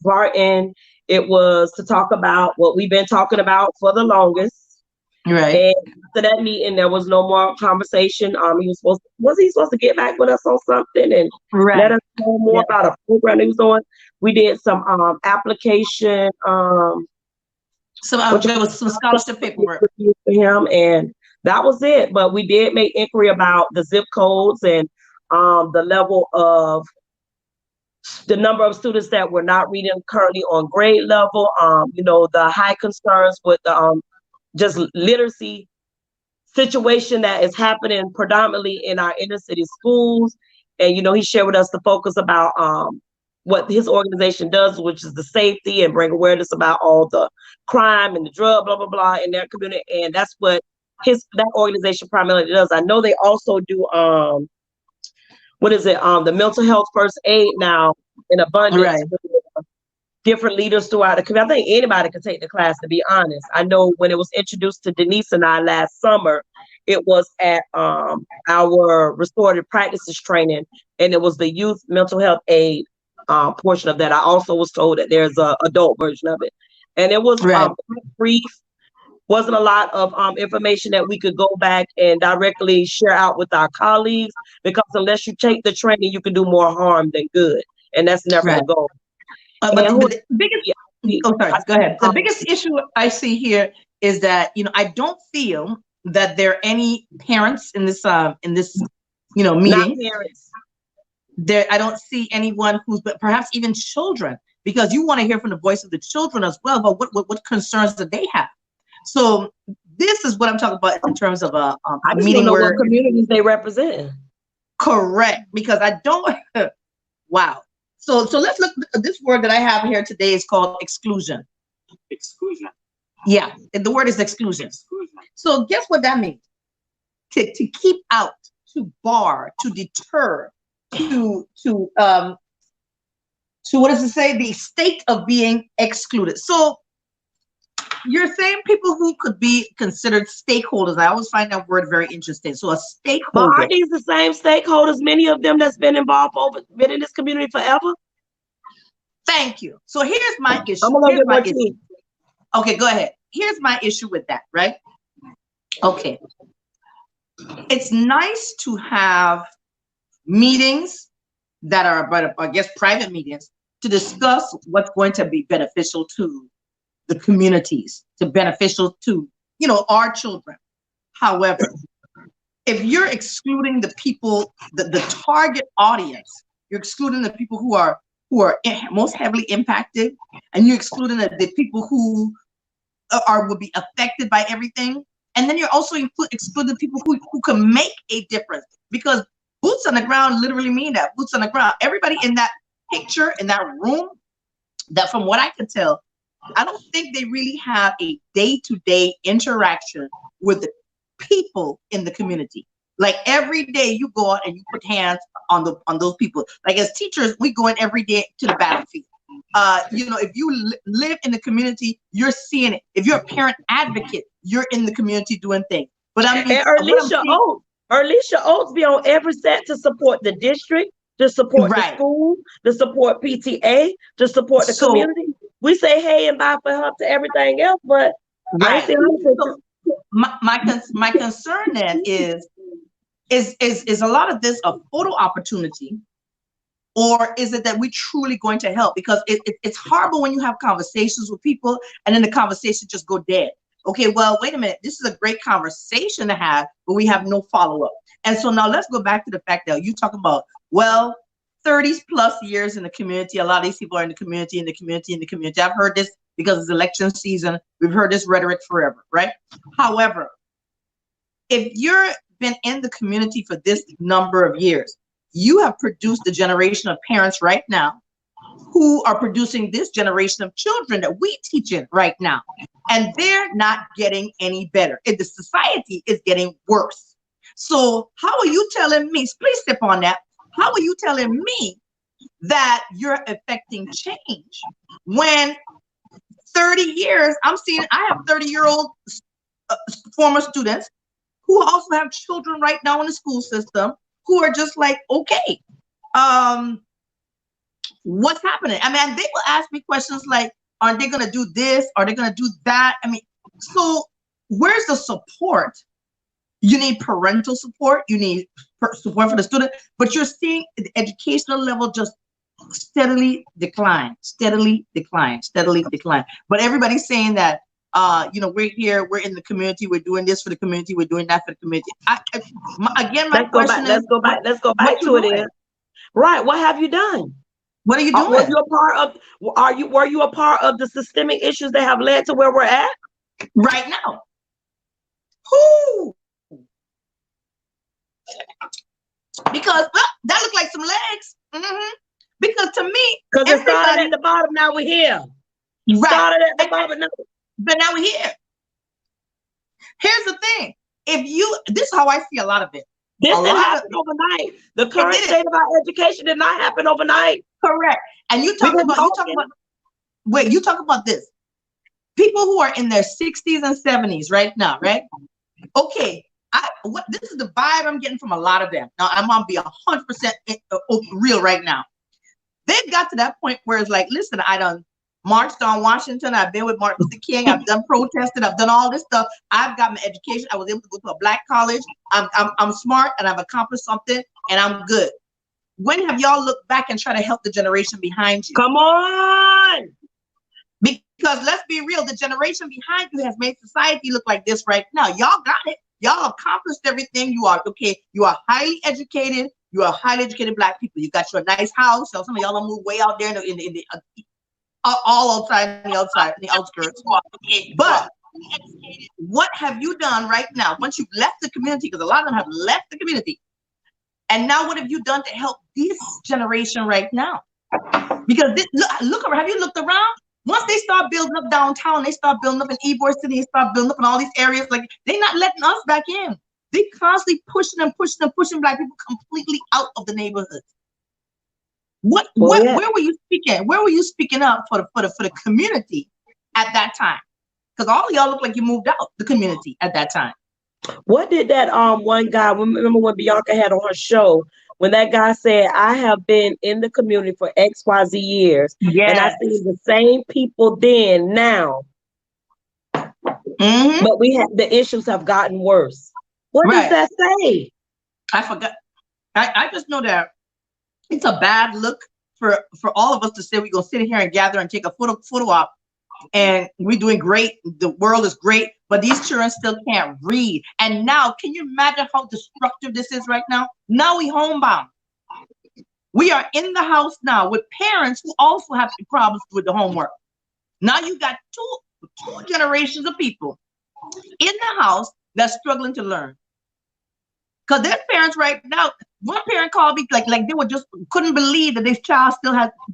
Barton. It was to talk about what we've been talking about for the longest.
Right.
And after that meeting, there was no more conversation. Was he supposed to get back with us on something and let
Right.
us know more
Yeah.
about a program he was doing? We did some application
So
which
there was some scholarship paperwork.
for him, and that was it. But we did make inquiry about the zip codes and the level of the number of students that were not reading currently on grade level. The high concerns with the just literacy situation that is happening predominantly in our inner city schools. And he shared with us the focus about what his organization does, which is the safety and bring awareness about all the crime and the drug, blah, blah, blah, in their community. And that's what that organization primarily does. I know they also do the mental health first aid now in abundance.
Right.
Different leaders throughout the community. I think anybody could take the class, to be honest. I know when it was introduced to Denise and I last summer, it was at our restorative practices training, and it was the youth mental health aid portion of that. I also was told that there's a adult version of it, and it was
Right.
brief. Wasn't a lot of information that we could go back and directly share out with our colleagues, because unless you take the training, you can do more harm than good, and that's never the
Right.
goal.
But the biggest, oh, sorry, go ahead. The biggest issue I see here is that, I don't feel that there are any parents in this meeting.
Not parents.
I don't see anyone but perhaps even children, because you want to hear from the voice of the children as well about what concerns that they have. So this is what I'm talking about in terms of a meeting
know
where
what communities they represent.
Correct, because I don't. Wow. So let's look. This word that I have here today is called exclusion.
Exclusion.
Yeah, the word is exclusion. So guess what that means? To keep out, to bar, to deter, to what does it say? The state of being excluded. So you're saying people who could be considered stakeholders. I always find that word very interesting. So a stakeholder.
But aren't these the same stakeholders, many of them that's been been in this community forever?
Thank you. So here's my issue.
I'm gonna get issue.
Okay, go ahead. Here's my issue with that, right? Okay. It's nice to have meetings that are, but I guess, private meetings to discuss what's going to be beneficial to the communities, to beneficial to, our children. However, if you're excluding the people, the target audience, you're excluding the people who are most heavily impacted, and you're excluding the people who will be affected by everything. And then you're also excluding people who can make a difference, because boots on the ground literally mean that. Boots on the ground. Everybody in that picture, in that room, that from what I can tell, I don't think they really have a day-to-day interaction with the people in the community. Like every day you go out and you put hands on those people. Like as teachers, we go in every day to the battlefield. If you live in the community, you're seeing it. If you're a parent advocate, you're in the community doing things. But I mean,
Alicia Oates be on every set to support the district, to support the school, to support PTA, to support the community. We say hey and bye for her to everything else, but
right. My concern then is a lot of this a photo opportunity, or is it that we truly going to help? Because it's horrible when you have conversations with people and then the conversation just go dead. Okay, well, wait a minute. This is a great conversation to have, but we have no follow-up. And so now let's go back to the fact that you talk about, 30 plus years in the community. A lot of these people are in the community. I've heard this because it's election season. We've heard this rhetoric forever, right? However, if you've been in the community for this number of years, you have produced a generation of parents right now who are producing this generation of children that we teach in right now. And they're not getting any better. And the society is getting worse. So how are you telling me, please step on that, how are you telling me that you're affecting change when 30 years, I have 30-year-old former students who also have children right now in the school system who are just like, okay, what's happening? I mean, they will ask me questions like, are they going to do this? Are they going to do that? I mean, so where's the support? You need parental support. You need support for the student, but you're seeing the educational level just steadily decline, steadily decline, steadily decline. But everybody's saying that, you know, we're here, we're in the community, we're doing this for the community, we're doing that for the community. My question is,
let's go back to it. Is right. What have you done?
What are you doing?
Were you a part of? Were you a part of the systemic issues that have led to where we're at
right now? Who? Because that looked like some legs. Because to me,
because it started at the bottom, now we're here.
Right.
Started at the bottom,
but now we're here. Here's the thing: this is how I see a lot of it.
This didn't happen overnight. The current state of our education did not happen overnight.
Correct. And you talk about this. People who are in their 60s and 70s right now, right? Okay, this is the vibe I'm getting from a lot of them. Now I'm gonna be 100% real right now. They've got to that point where it's like, listen, I done marched on Washington. I've been with Martin Luther King. I've done protested. I've done all this stuff. I've got my education. I was able to go to a Black college. I'm smart and I've accomplished something and I'm good. When have y'all looked back and try to help the generation behind you?
Come on.
Because let's be real, the generation behind you has made society look like this right now. Y'all got it. Y'all accomplished everything. You are okay. You are highly educated. You are highly educated Black people. You got your nice house. So some of y'all don't move way out there in the all outside the outskirts. But what have you done right now once you've left the community? Because a lot of them have left the community. And now what have you done to help this generation right now? Because look around. Have you looked around? Once they start building up downtown, they start building up in Ybor City, they start building up in all these areas, like they're not letting us back in. They constantly pushing Black people completely out of the neighborhoods. Where were you speaking? Where were you speaking up for the community at that time? Because all of y'all look like you moved out the community at that time.
What did that one guy, remember when Bianca had on her show, when that guy said, I have been in the community for XYZ years, and I see the same people then now, but the issues have gotten worse. What does that say?
I forgot. I just know that it's a bad look for all of us to say we're gonna sit here and gather and take a photo op, and we're doing great. The world is great, but these children still can't read. And now, can you imagine how destructive this is right now? Now we homebound. We are in the house now with parents who also have problems with the homework. Now you got two generations of people in the house that's struggling to learn. Because their parents right now, one parent called me like they were just couldn't believe that this child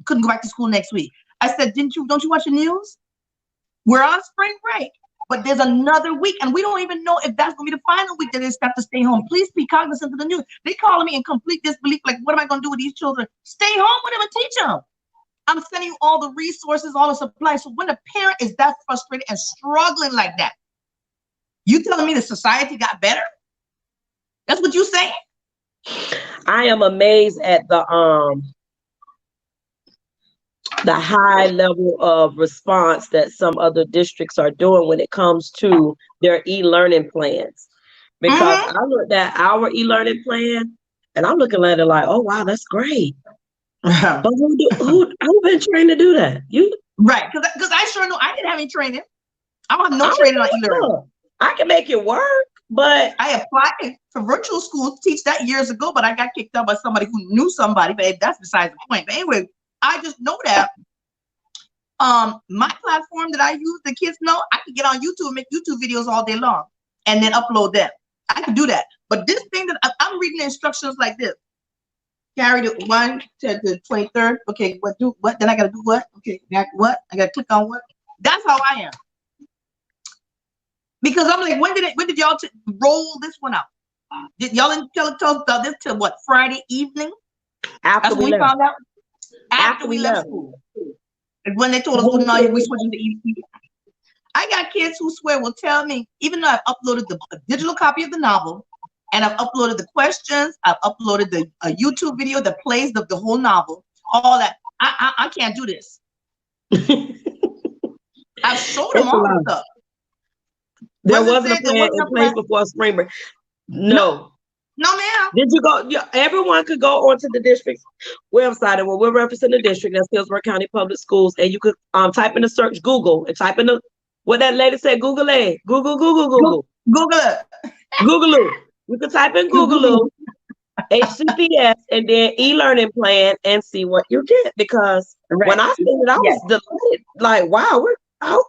couldn't go back to school next week. I said, don't you watch the news? We're on spring break, but there's another week, and we don't even know if that's going to be the final week that they have to stay home. Please be cognizant of the news. They calling me in complete disbelief, like, what am I going to do with these children? Stay home with them and teach them. I'm sending you all the resources, all the supplies. So when a parent is that frustrated and struggling like that, you telling me the society got better? That's what you saying?
I am amazed at the high level of response that some other districts are doing when it comes to their e-learning plans. Because I looked at our e-learning plan and I'm looking at it like, oh wow, that's great. But who been trained to do that? You
right? Because I sure know I didn't have any training. I don't have no training on e-learning.
I can make it work, but
I applied for virtual school to teach that years ago, but I got kicked out by somebody who knew somebody. But that's besides the point. But anyway, I just know that my platform that I use, the kids know I can get on YouTube and make YouTube videos all day long and then upload them. I can do that. But this thing that I'm reading the instructions like this. Carry the 1 to the 23rd. Okay, what? Then I gotta do what? Okay, what? I gotta click on what? That's how I am. Because I'm like, when did y'all roll this one out? Did y'all tell us about this till what, Friday evening?
After we
found out. After we left school. And when they told us, oh no, we switching to EC. I got kids who swear will tell me, even though I've uploaded the digital copy of the novel, and I've uploaded the questions. I've uploaded the a YouTube video that plays the whole novel. All that. I can't do this. I've showed them
It's a
all the
lot.
stuff.
There
Was it
wasn't a
said there
plan
wasn't
in
a
place
plan?
before spring break.
No,
No.
ma'am.
Did you go? Yeah, everyone could go onto the district's website, and when we're referencing the district, that's Hillsborough County Public Schools, and you could type in the search Google and type in the what that lady said, Google it, Google,
Google it.
Google. You can type in Google HCPS and then e-learning plan and see what you get. Because
Right.
when I seen it, I
Yes.
was delighted. Like, wow, we're out.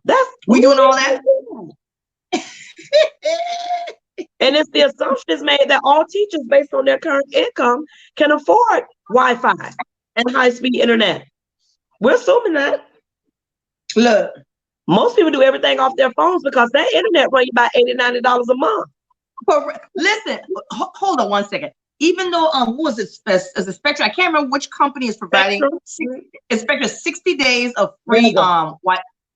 That's
We doing all that?
And it's the assumption is made that all teachers, based on their current income, can afford Wi-Fi and high-speed internet. We're assuming that.
Look.
Most people do everything off their phones because that internet run you about $80, $90 a month.
Listen, hold on one second. Even though what was it? As a Spectrum, I can't remember which company is providing. It's Spectrum 60 days of free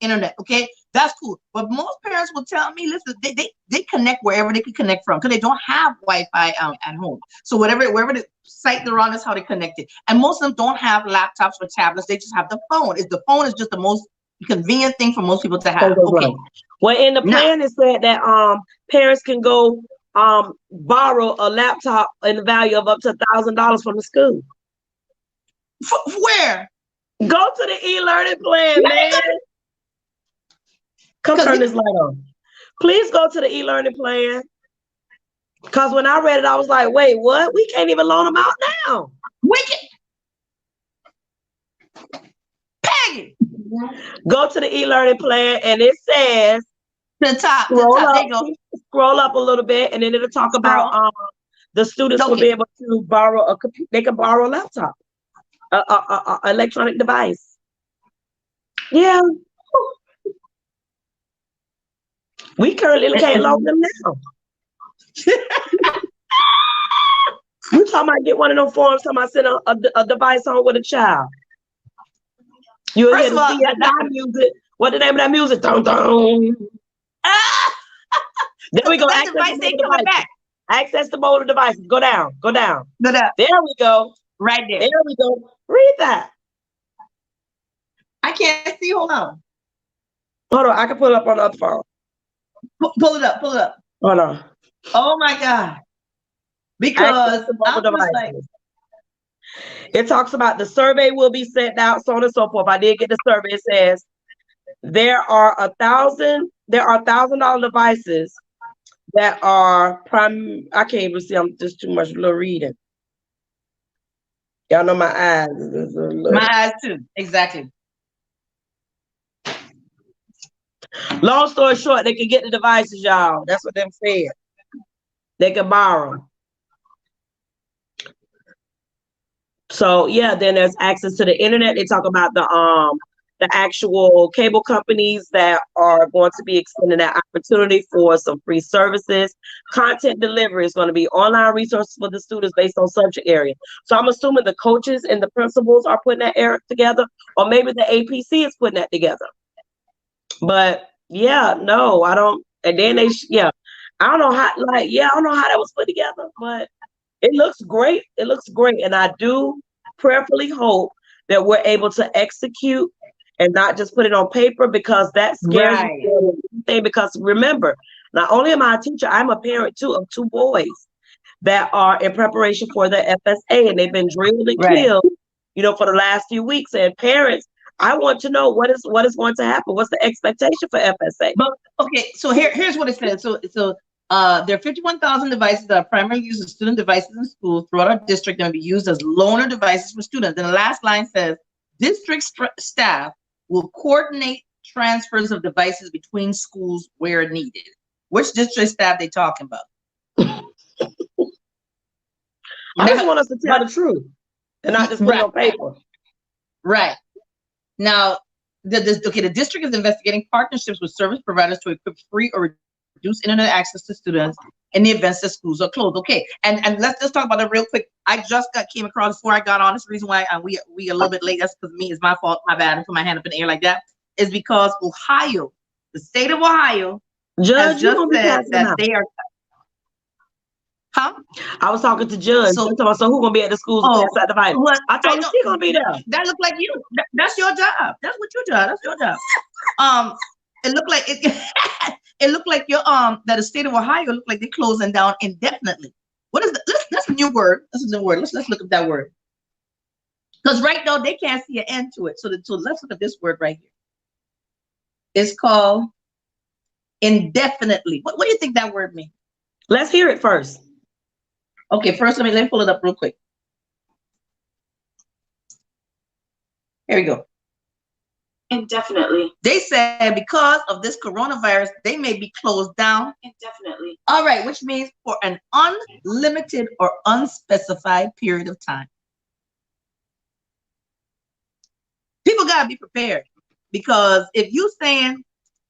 internet. Okay, that's cool. But most parents will tell me, listen, they connect wherever they can connect from because they don't have Wi-Fi at home. So wherever the site they're on is how they connect it. And most of them don't have laptops or tablets. They just have the phone. The phone is just the most convenient thing for most people to have. Okay.
Well, in the plan, it said that parents can go borrow a laptop in the value of up to $1,000 from the school.
Where?
Go to the e-learning plan, man. Come turn this light on. Please go to the e-learning plan. Because when I read it, I was like, wait, what? We can't even loan them out now.
Wicked. Peggy.
Go to the e-learning plan, and it says
the top.
There you go. Scroll up a little bit, and then it'll talk about the students will be able to borrow a computer. They can borrow a laptop, a electronic device. Yeah. We currently can't loan them now. You talking about get one of them forms, talking about send a device home with a child. You'll hear the music. What the name of that music? Dun, dun. There we go. Access the mobile devices. Go down. Go down.
Go down.
There we go.
Right there.
There we go. Read that.
I can't see. Hold on.
Hold on. I can pull it up on the other phone.
Pull it up. Pull it up.
Hold on.
Oh my God. Because
it talks about the survey will be sent out, so on and so forth. I did get the survey. It says there are $1,000 devices that are I can't even see. I'm just too much little reading. Y'all know my eyes.
My eyes too. Exactly.
Long story short, they can get the devices, y'all. That's what them said. They can borrow. So yeah, then there's access to the internet. They talk about the actual cable companies that are going to be extending that opportunity for some free services. Content delivery is going to be online resources for the students based on subject area. So I'm assuming the coaches and the principals are putting that together, or maybe the APC is putting that together. But yeah, no, I don't. And then I don't know how. I don't know how that was put together, but it looks great. It looks great, and I do prayerfully hope that we're able to execute and not just put it on paper, because that scares me. Because remember, not only am I a teacher, I'm a parent too of 2 boys that are in preparation for the FSA, and they've been drilled and killed, for the last few weeks. And parents, I want to know what is going to happen. What's the expectation for FSA?
But okay, so here's what it says. So there are 51,000 devices that are primarily used as student devices in schools throughout our district and will be used as loaner devices for students. And the last line says, district staff will coordinate transfers of devices between schools where needed. Which district staff they talking about?
I just want us to tell the truth and not just put it on paper.
Right. Now, the district is investigating partnerships with service providers to equip free or reduce internet access to students in the events that schools are closed. Okay, and let's just talk about it real quick. I just came across before I got on. This reason why we a little bit late. That's because it's my fault. My bad. I put my hand up in the air like that. Is because Ohio, the state of Ohio, has just said that they are. Huh?
I was talking to Judge.
So,
So who gonna be at the schools to pass out the Bible?
well,
I told her
know
she gonna be there.
that look like you. That's your job. That's what your job. That's your job. It looked like it. It looked like your that the state of Ohio looked like they're closing down indefinitely. What is that? That's a new word. That's a new word. Let's look up that word. Because right now they can't see an end to it. So let's look at this word right here. It's called indefinitely. What do you think that word means?
Let's hear it first.
Okay, first let me pull it up real quick. Here we go.
Indefinitely.
They said because of this coronavirus, they may be closed down
Indefinitely.
All right, which means for an unlimited or unspecified period of time. People got to be prepared, because if you're saying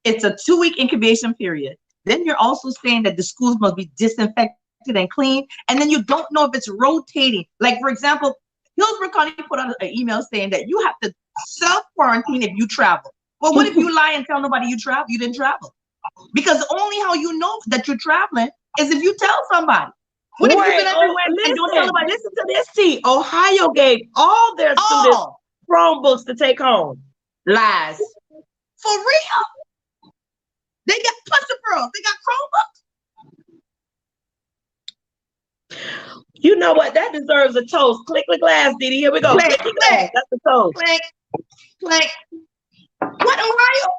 it's a 2-week incubation period, then you're also saying that the schools must be disinfected and clean, and then you don't know if it's rotating. Like, for example, Hillsborough County put out an email saying that you have to self-quarantine if you travel. Well, what if you lie and tell nobody you didn't travel? Because only how you know that you're traveling is if you tell somebody. What if you've been everywhere and don't tell nobody?
Listen to this, see. Ohio gave all their students Chromebooks to take home.
Lies. For real? They got Puster Pearls. They got Chromebooks.
You know what? That deserves a toast. Click the glass, Didi. Here we go.
Click,
Click the glass. That's the toast.
Click, click. What, Ohio?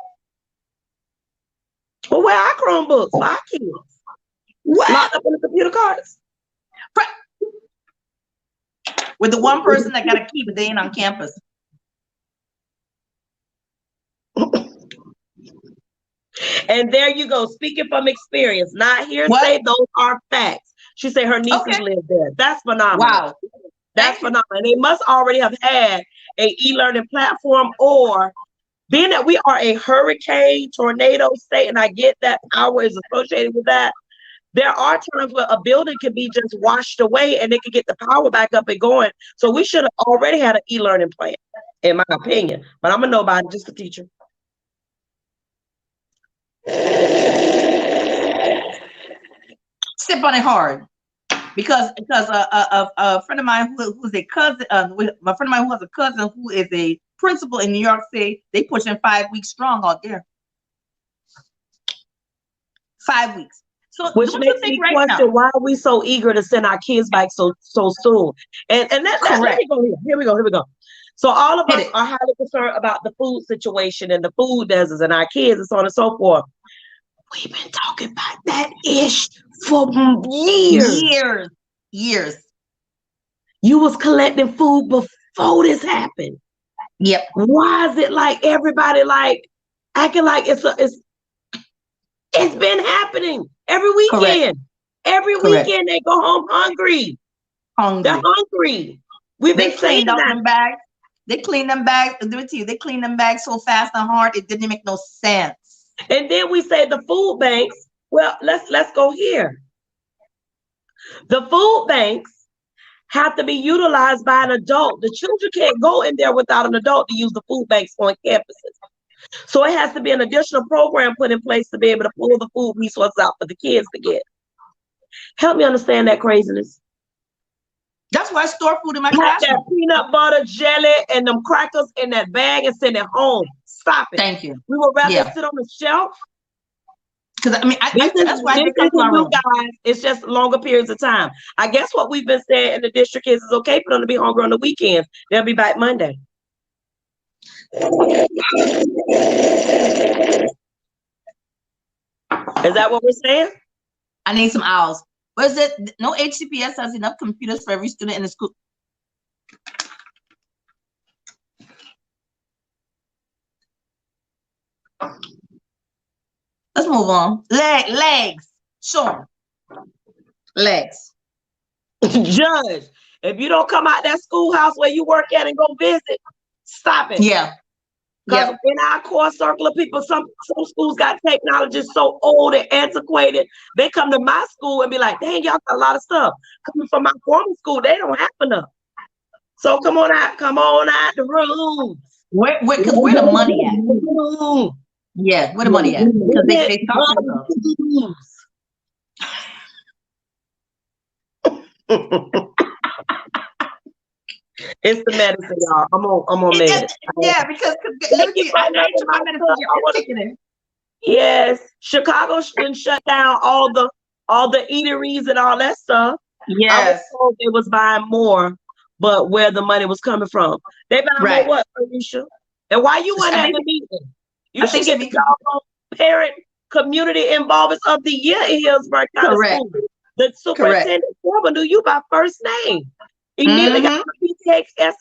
Well, where are Chromebooks for our kids?
What?
Locked up in the computer cards.
With the one person that got a key, but they ain't on campus.
And there you go. Speaking from experience, not hearsay. Those are facts. She said her nieces live there. That's phenomenal.
Wow.
That's phenomenal. And they must already have had a e-learning platform, or being that we are a hurricane, tornado state, and I get that power is associated with that, there are times where a building can be just washed away and they can get the power back up and going. So we should have already had an e-learning plan, in my opinion. But I'm a nobody, just a teacher.
Sip on it hard. Because a friend of mine who's a cousin, my friend of mine who has a cousin who is a principal in New York State, they pushing 5 weeks strong out there. 5 weeks. So
which makes me question why are we so eager to send our kids back so soon? And let me go here. Here we go. So all of us are highly concerned about the food situation and the food deserts and our kids and so on and so forth. We've been talking about that ish for years. You was collecting food before this happened.
Yep.
Why is it like everybody like acting like it's been happening every weekend?
Correct.
Every weekend they go home hungry. They're hungry. We've been saying
out them bags. They clean them bags. They clean them bags so fast and hard it didn't make no sense.
And then we say the food banks. Well, let's go here. The food banks have to be utilized by an adult. The children can't go in there without an adult to use the food banks on campuses. So it has to be an additional program put in place to be able to pull the food resources out for the kids to get. Help me understand that craziness.
That's why I store food in my classroom.
That peanut butter, jelly, and them crackers in that bag and send it home. Stop it.
Thank you.
We would rather sit on the shelf.
Because I mean, that's why
this is new, guys. It's just longer periods of time. I guess what we've been saying in the district is it's okay for them to be hungry on the weekends. They'll be back Monday. Is that what we're saying?
I need some owls. What is it? No HCPS has enough computers for every student in the school. Let's move on. Legs. Sure. Legs.
Judge, if you don't come out that schoolhouse where you work at and go visit, stop it.
Yeah.
Because in our core circle of people, some schools got technology so old and antiquated. They come to my school and be like, dang, y'all got a lot of stuff. Coming from my former school, they don't have enough. So come on out the room.
Where the money at? Yeah, where the money at? Because they talk
It's the medicine, y'all. I'm on meds.
Yeah, because let me see, I took my medicine. I'm taking it.
Yes, Chicago been shut down all the eateries and all that stuff. I was
Yes,
told they was buying more, but where the money was coming from. They buying more
right.
what, Alicia? And why you weren't
I
at
think
the meeting? You
I
should
think
get the doggone parent community involvement of the year in Hillsborough County
correct,
School. The
correct.
superintendent knew you by first name. Immediately got the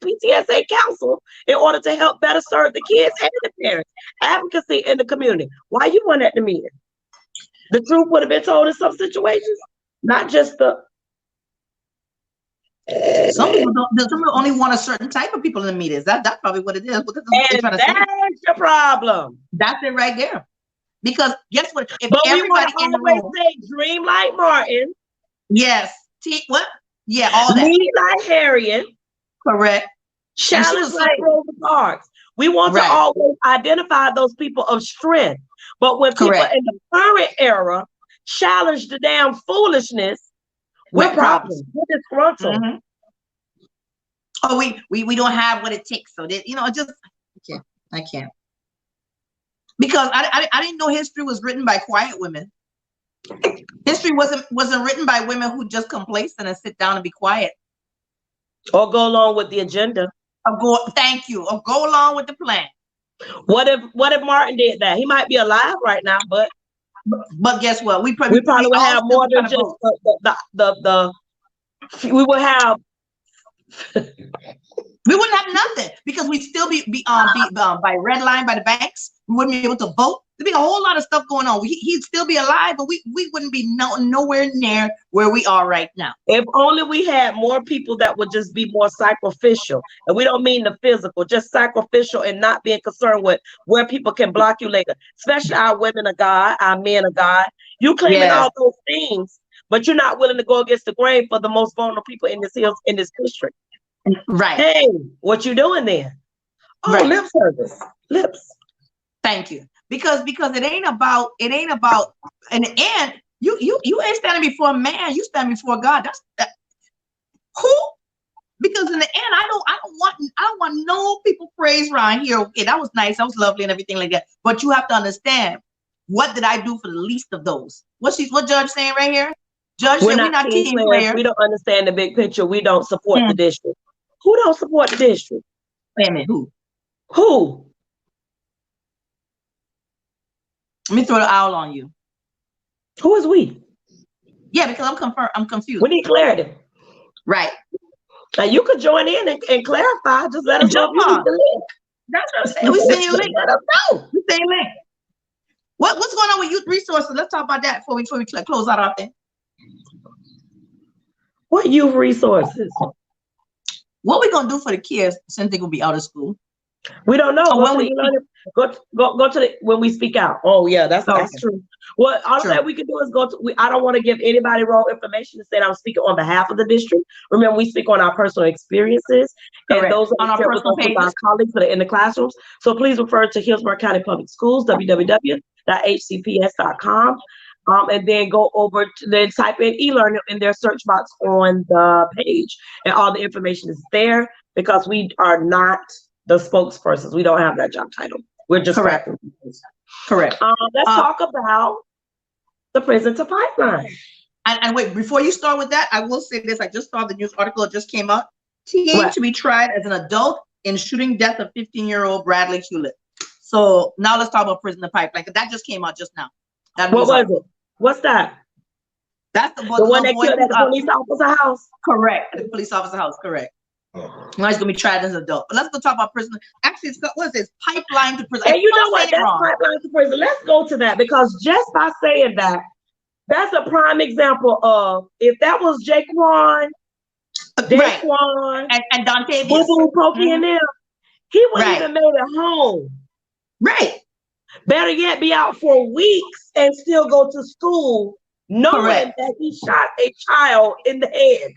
PTSA council in order to help better serve the kids and the parents. Advocacy in the community. Why you weren't at the meeting? The truth would have been told in some situations, not just the.
Some people don't. Some people only want a certain type of people in the meetings. That's probably what it is. Because they're
And
trying to say.
that's your problem.
That's it right there. Because guess what? If
But we want
everybody
to
in the
always
room,
say, dream like Martin,
yes, what? Yeah, all that.
lead like Harriet,
Correct. And she
challenge
was so
like
cool.
Rosa Parks. We want to
Right.
always identify those people of strength. But when people
Correct.
in the current era challenge the damn foolishness, we're
With
problems. We're disgruntled.
Mhm. Oh, we don't have what it takes. So that just I can't. Because I didn't know history was written by quiet women. History wasn't written by women who just complacent and sit down and be quiet.
Or go along with the agenda.
Thank you. Or go along with the plan.
What if Martin did that? He might be alive right now, but
guess what? We
probably would have more than just we would have.
We wouldn't have nothing because we'd still be by red line by the banks. We wouldn't be able to vote. There'd be a whole lot of stuff going on. He'd still be alive, but we wouldn't be nowhere near where we are right now.
If only we had more people that would just be more sacrificial. And we don't mean the physical, just sacrificial and not being concerned with where people can block you later, especially our women of God, our men of God. You claiming all those things, but you're not willing to go against the grain for the most vulnerable people in this district.
Right.
Hey, what you doing there? Oh, right. Lip service. Lips.
Thank you. Because it ain't about in the end, you ain't standing before a man, you stand before God. Who? Because in the end, I don't want no people praise around here. Okay, that was nice, that was lovely and everything like that. But you have to understand, what did I do for the least of those? What Judge saying right here? Judge said we're not team players.
We don't understand the big picture. We don't support the district. Who don't support the district?
Wait a minute, who? Let me throw the owl on you.
Who is we?
Yeah, because I'm confused.
We need clarity.
Right.
Now you could join in and clarify. Just let us know if you need the link.
That's what I'm saying. We send you a link. Let us know. We send you a link. What's going on with youth resources? Let's talk about that before we close out our thing.
What youth resources?
What we gonna do for the kids since they're gonna be out of school?
We don't know. Go to the when we speak out. Oh yeah, that's true. What all that we can do is I don't want to give anybody wrong information to say that I'm speaking on behalf of the district. Remember, we speak on our personal experiences. Correct. And those
on our personal pages
with our colleagues that are in the classrooms. So please refer to Hillsborough County Public Schools, www.hcps.com. And then go over to type in e-learning in their search box on the page, and all the information is there because we are not the spokespersons. We don't have that job title. We're just
correct. Correct.
Let's talk about the prison to pipeline.
And wait, before you start with that, I will say this. I just saw the news article. It just came out. Teen to be tried as an adult in shooting death of 15-year-old Bradley Hewlett. So now let's talk about prison to pipeline. That just came out just now.
What was it? What's that?
That's the
one that killed at the police officer house?
Correct. At the police officer house, correct. Now he's gonna be tried as an adult. But let's go talk about prison. Actually, what is this? Pipeline to prison.
And you know what? That's pipeline to prison. Let's go to that, because just by saying that, that's a prime example of if that was Jaquan,
and Dante,
Boo Pokey and them, he wouldn't even made it home.
Right.
Better yet, be out for weeks and still go to school, knowing that he shot a child in the head.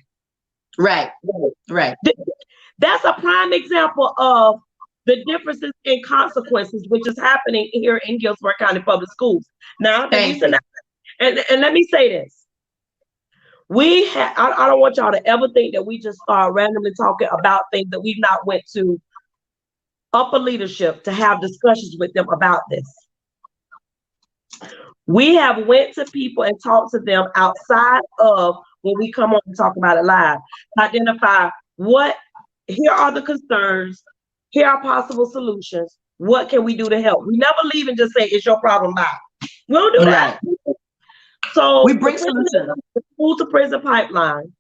Right.
That's a prime example of the differences in consequences, which is happening here in Hillsborough County Public Schools. Now, and let me say this. I don't want y'all to ever think that we just start randomly talking about things that we've not went to upper leadership to have discussions with them about this. We have went to people and talked to them outside of when we come on and talk about it live to identify here are the concerns, here are possible solutions, what can we do to help? We never leave and just say, it's your problem, bye. We don't do that.
Right.
So
We bring solutions.
The school to prison pipeline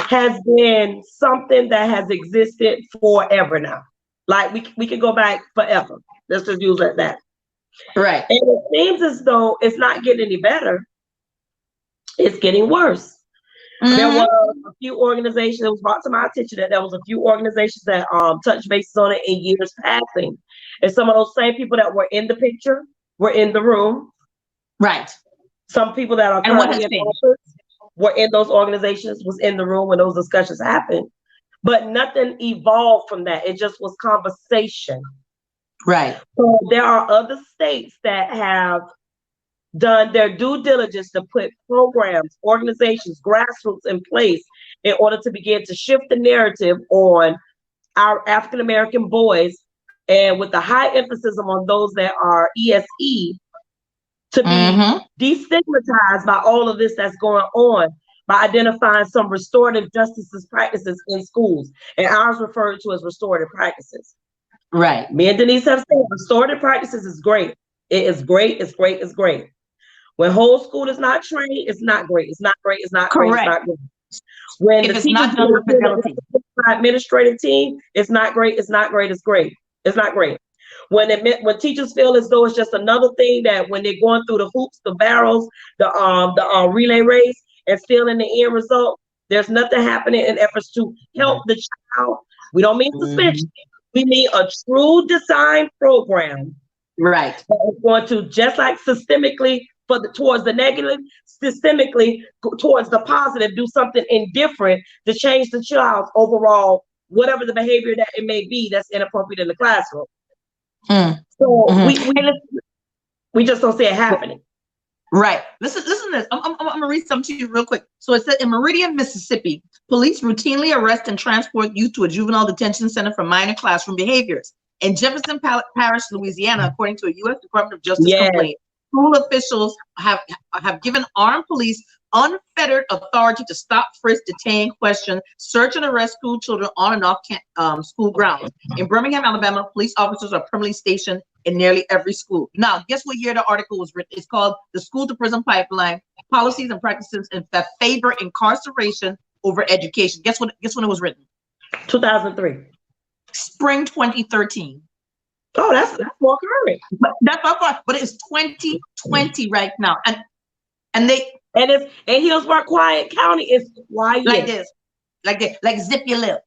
has been something that has existed forever now. Like we could go back forever. Let's just use it that.
Right.
And it seems as though it's not getting any better. It's getting worse. There were a few organizations, it was brought to my attention that there was a few organizations that touched bases on it in years passing. And some of those same people that were in the picture were in the room.
Right.
Some people that are currently in office were in those organizations, was in the room when those discussions happened. But nothing evolved from that. It just was conversation.
Right.
So there are other states that have done their due diligence to put programs, organizations, grassroots in place in order to begin to shift the narrative on our African-American boys, and with the high emphasis on those that are ESE, to be destigmatized by all of this that's going on by identifying some restorative justice practices in schools, and ours referred to as restorative practices.
Right.
Me and Denise have said restorative practices is great. It is great. It's great. It's great. When whole school is not trained, it's not great. It's not great. It's not great. It's not good. When
if
the
it's
teachers
not done with fidelity,
administrative team, it's not great. It's not great. It's great. It's not great. When teachers feel as though it's just another thing that when they're going through the hoops, the barrels, the relay race, and still in the end result, there's nothing happening in efforts to help the child. We don't mean suspension. We mean a true design program.
Right.
That is going to, just like systemically towards the negative, systemically towards the positive, do something indifferent to change the child's overall, whatever the behavior that it may be that's inappropriate in the classroom. So we just don't see it happening.
Right. Listen to this. I'm gonna read something to you real quick. So it said, in Meridian, Mississippi, police routinely arrest and transport youth to a juvenile detention center for minor classroom behaviors. In Jefferson Parish, Louisiana, according to a U.S. Department of Justice complaint, school officials have given armed police unfettered authority to stop, frisk, detain, question, search, and arrest school children on and off school grounds. In Birmingham, Alabama, police officers are permanently stationed in nearly every school. Now, guess what year the article was written? It's called "The School to Prison Pipeline: Policies and Practices that Favor Incarceration Over Education." Guess when it was written? 2003. Spring 2013.
Oh, that's more current.
But that's not far. But it's 2020 right now, and
Hillsborough, Quiet County is quiet.
Like this, like zip your lip.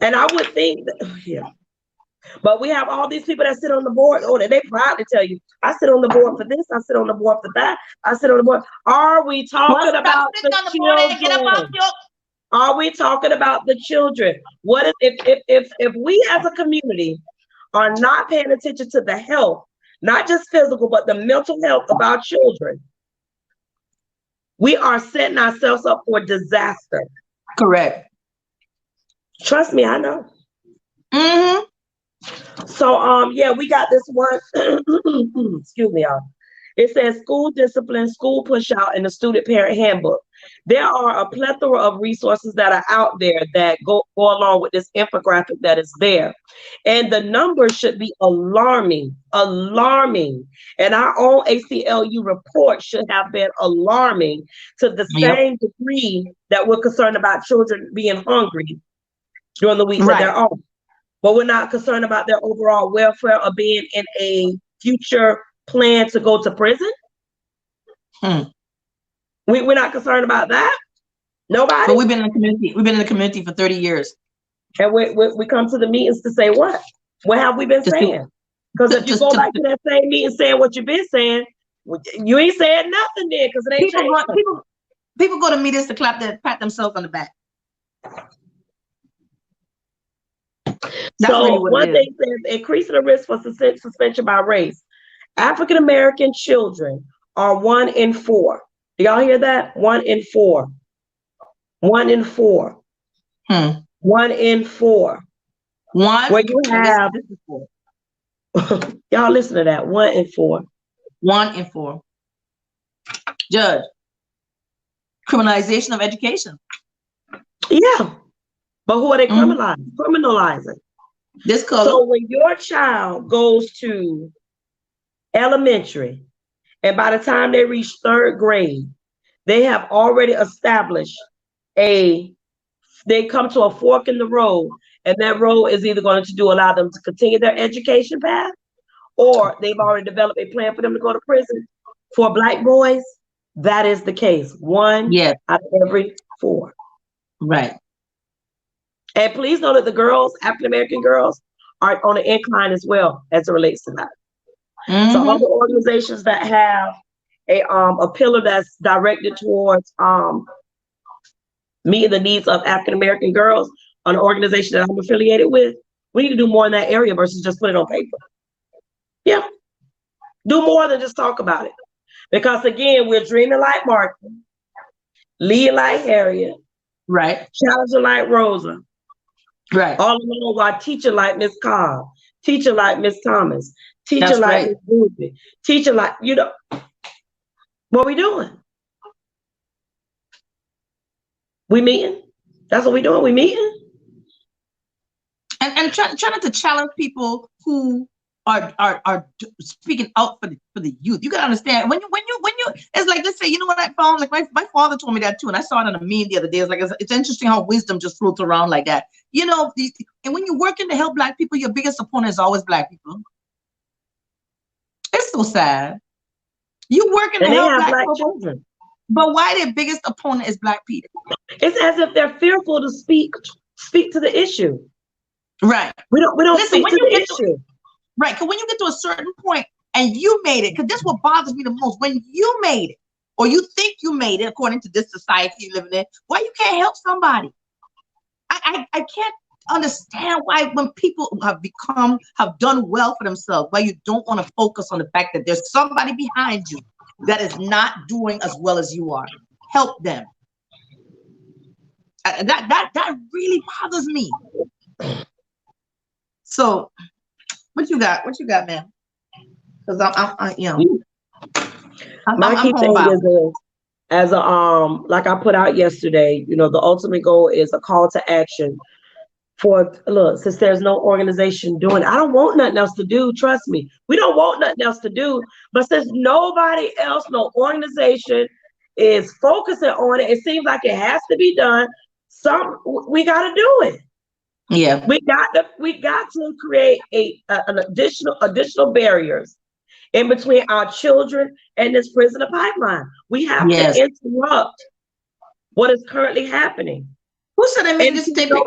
And I would think that, but we have all these people that sit on the board. Oh, they proudly tell you, I sit on the board for this, I sit on the board for that, I sit on the board. Are we talking about the children? Are we talking about the children? What if we as a community are not paying attention to the health, not just physical, but the mental health of our children, we are setting ourselves up for disaster.
Correct.
Trust me, I know. So yeah, we got this one. Excuse me, y'all. It says school discipline, school push out, and the student parent handbook. There are a plethora of resources that are out there that go along with this infographic that is there. And the numbers should be alarming. And our own ACLU report should have been alarming to the same degree that we're concerned about children being hungry during the week that they're off. But we're not concerned about their overall welfare or being in a future plan to go to prison. We're not concerned about that. Nobody.
But we've been in the community. We've been in the community for 30 years.
And we come to the meetings to say what? What have we been saying? Because if you go back to that same meeting saying what you've been saying, you ain't saying nothing there because it ain't changed.
People go to meetings to pat themselves on the back.
So really one thing says increasing the risk for suspension by race. African-American children are 1 in 4 Y'all hear that? 1 in 4. 1 in 4. 1 in 4.
One.
Where you have,
This is 4.
y'all listen to that. 1 in 4.
1 in 4. Judge. Criminalization of education.
Yeah. But who are they criminalizing?
This color.
So when your child goes to elementary, and by the time they reach 3rd grade, they have already established they come to a fork in the road, and that road is either going to allow them to continue their education path, or they've already developed a plan for them to go to prison. For Black boys, that is the case. 1 out of every 4.
Right.
And please know that the girls, African-American girls, are on an incline as well as it relates to that. So all the organizations that have a pillar that's directed towards meeting the needs of African-American girls, an organization that I'm affiliated with, we need to do more in that area versus just put it on paper. Yeah. Do more than just talk about it. Because again, we're dreaming like Martha, leading like Harriet,
right,
challenging like Rosa,
right,
all along while teaching like Miss Cobb, teaching like Miss Thomas, teaching like Miss Ruby, teaching like, you know, what we doing? We meeting? That's what we doing. We meeting?
And trying to challenge people who are speaking out for the youth. You gotta understand when you it's like, let's say, you know what I found, like my father told me that too, and I saw it on a meme the other day. It's like it's interesting how wisdom just floats around like that, you know. And when you're working to help Black people, your biggest opponent is always Black people. It's so sad. You working to help Black children, but why their biggest opponent is Black people?
It's as if they're fearful to speak to the issue.
Right.
We don't listen, speak to the issue.
Right, because when you get to a certain point and you made it, because this is what bothers me the most, when you made it, or you think you made it according to this society you're living in, why you can't help somebody? I can't understand why when people have done well for themselves, why you don't want to focus on the fact that there's somebody behind you that is not doing as well as you are. Help them. That really bothers me. So what you got, man? Because I'm you know,
my key thing is as a like I put out yesterday, you know, the ultimate goal is a call to action for, look, since there's no organization doing it, I don't want nothing else to do. Trust me, we don't want nothing else to do. But since nobody else, no organization is focusing on it, it seems like it has to be done. We got to do it.
Yeah,
we got to create an additional barriers in between our children and this prisoner pipeline. We have to interrupt what is currently happening.
Who said I made this statement?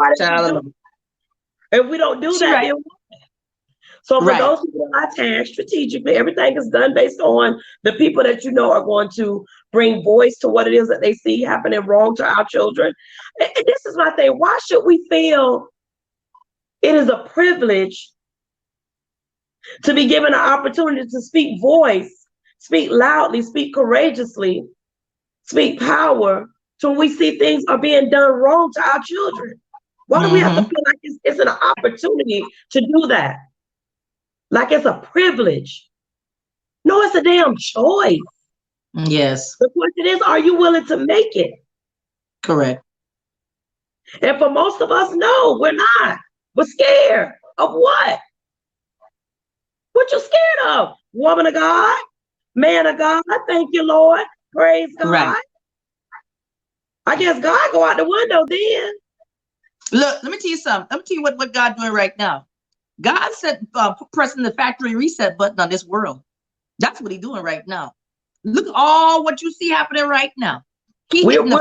If we don't do that, then so for those people that I tagged strategically, everything is done based on the people that you know are going to bring voice to what it is that they see happening wrong to our children. And this is my thing. Why should we feel it is a privilege to be given an opportunity to speak voice, speak loudly, speak courageously, speak power, so when we see things are being done wrong to our children? Why do we have to feel like it's an opportunity to do that? Like it's a privilege. No, it's a damn choice.
Yes.
The question is, are you willing to make it?
Correct.
And for most of us, no, we're not. We're scared of what? What you scared of? Woman of God, man of God, thank you, Lord. Praise God. Right. I guess God go out the window then.
Look, let me tell you something. Let me tell you what God's doing right now. God said pressing the factory reset button on this world. That's what he's doing right now. Look at all what you see happening right now.
Education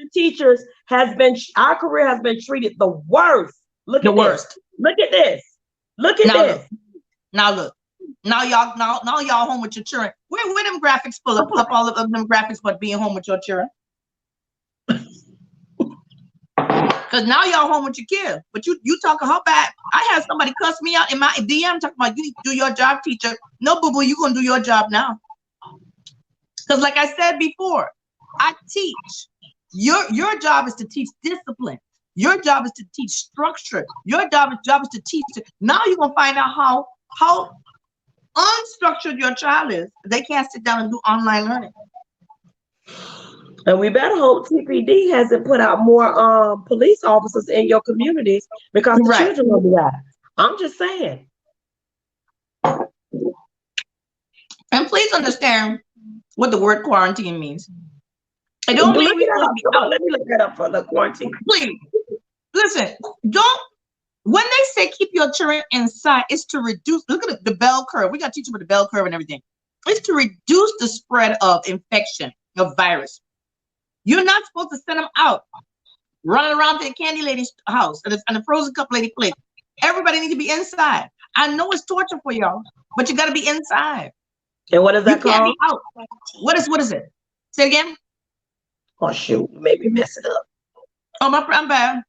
and teachers our career has been treated the worst. Look at this. Look at this. Look at this.
Now look. Now y'all home with your children. Where them graphics pull up all of them graphics but being home with your children? Because now y'all home with your kids. But you talking how bad. I had somebody cuss me out in my DM talking about, you need to do your job, teacher. No, boo-boo, you gonna do your job now. Because like I said before, I teach. Your job is to teach discipline. Your job is to teach structure. Your job is to teach. Now you're gonna find out how unstructured your child is. They can't sit down and do online learning.
And we better hope TPD hasn't put out more police officers in your communities because the
Right.
children will be out. I'm just saying.
And please understand what the word quarantine means. I don't mean we're supposed to be out.
Let me look that up for the quarantine.
Please, listen, when they say keep your children inside, it's to reduce, look at the bell curve. We got to teach them about the bell curve and everything. It's to reduce the spread of infection, of virus. You're not supposed to send them out, running around to the candy lady's house and the frozen cup lady place. Everybody needs to be inside. I know it's torture for y'all, but you got to be inside.
And what is that called?
Can't be out. What is it? Say it again.
Oh shoot, maybe mess it up.
Oh, I'm bad.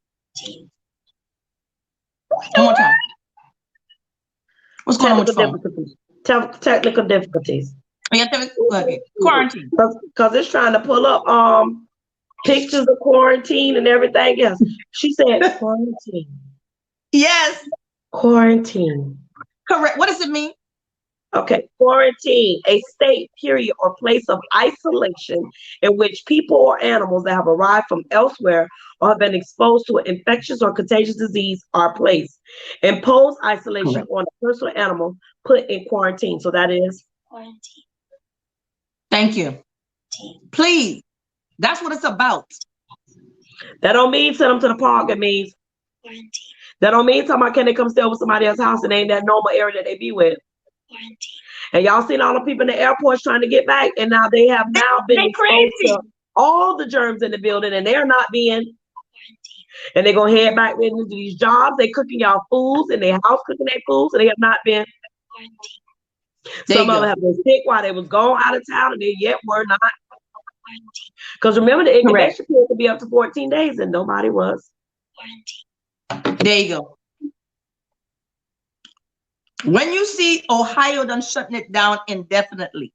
One more time. What's going on with your phone?
Technical difficulties.
Yeah, okay. Quarantine.
Because it's trying to pull up pictures of quarantine and everything else. She said quarantine.
Yes.
Quarantine.
Correct. What does it mean?
Okay, quarantine, a state, period, or place of isolation in which people or animals that have arrived from elsewhere or have been exposed to an infectious or contagious disease are placed. Impose isolation on a person or animal put in quarantine. So that is
quarantine.
Thank you. Please. That's what it's about.
That don't mean send them to the park. It means
quarantine.
That don't mean talking about can they come stay over somebody else's house and ain't that normal area that they be with.
Quarantine.
And y'all seen all the people in the airports trying to get back, and now they have now been exposed to all the germs in the building, and they're not being quarantined. And they're gonna head back into these jobs. They cooking y'all foods in their house, cooking their foods, and they have not been quarantined. Some of them have been sick while they was gone out of town, and they yet were not quarantined. Because remember, the incubation period could be up to 14 days, and nobody was
quarantined. There you go. When you see Ohio done shutting it down indefinitely,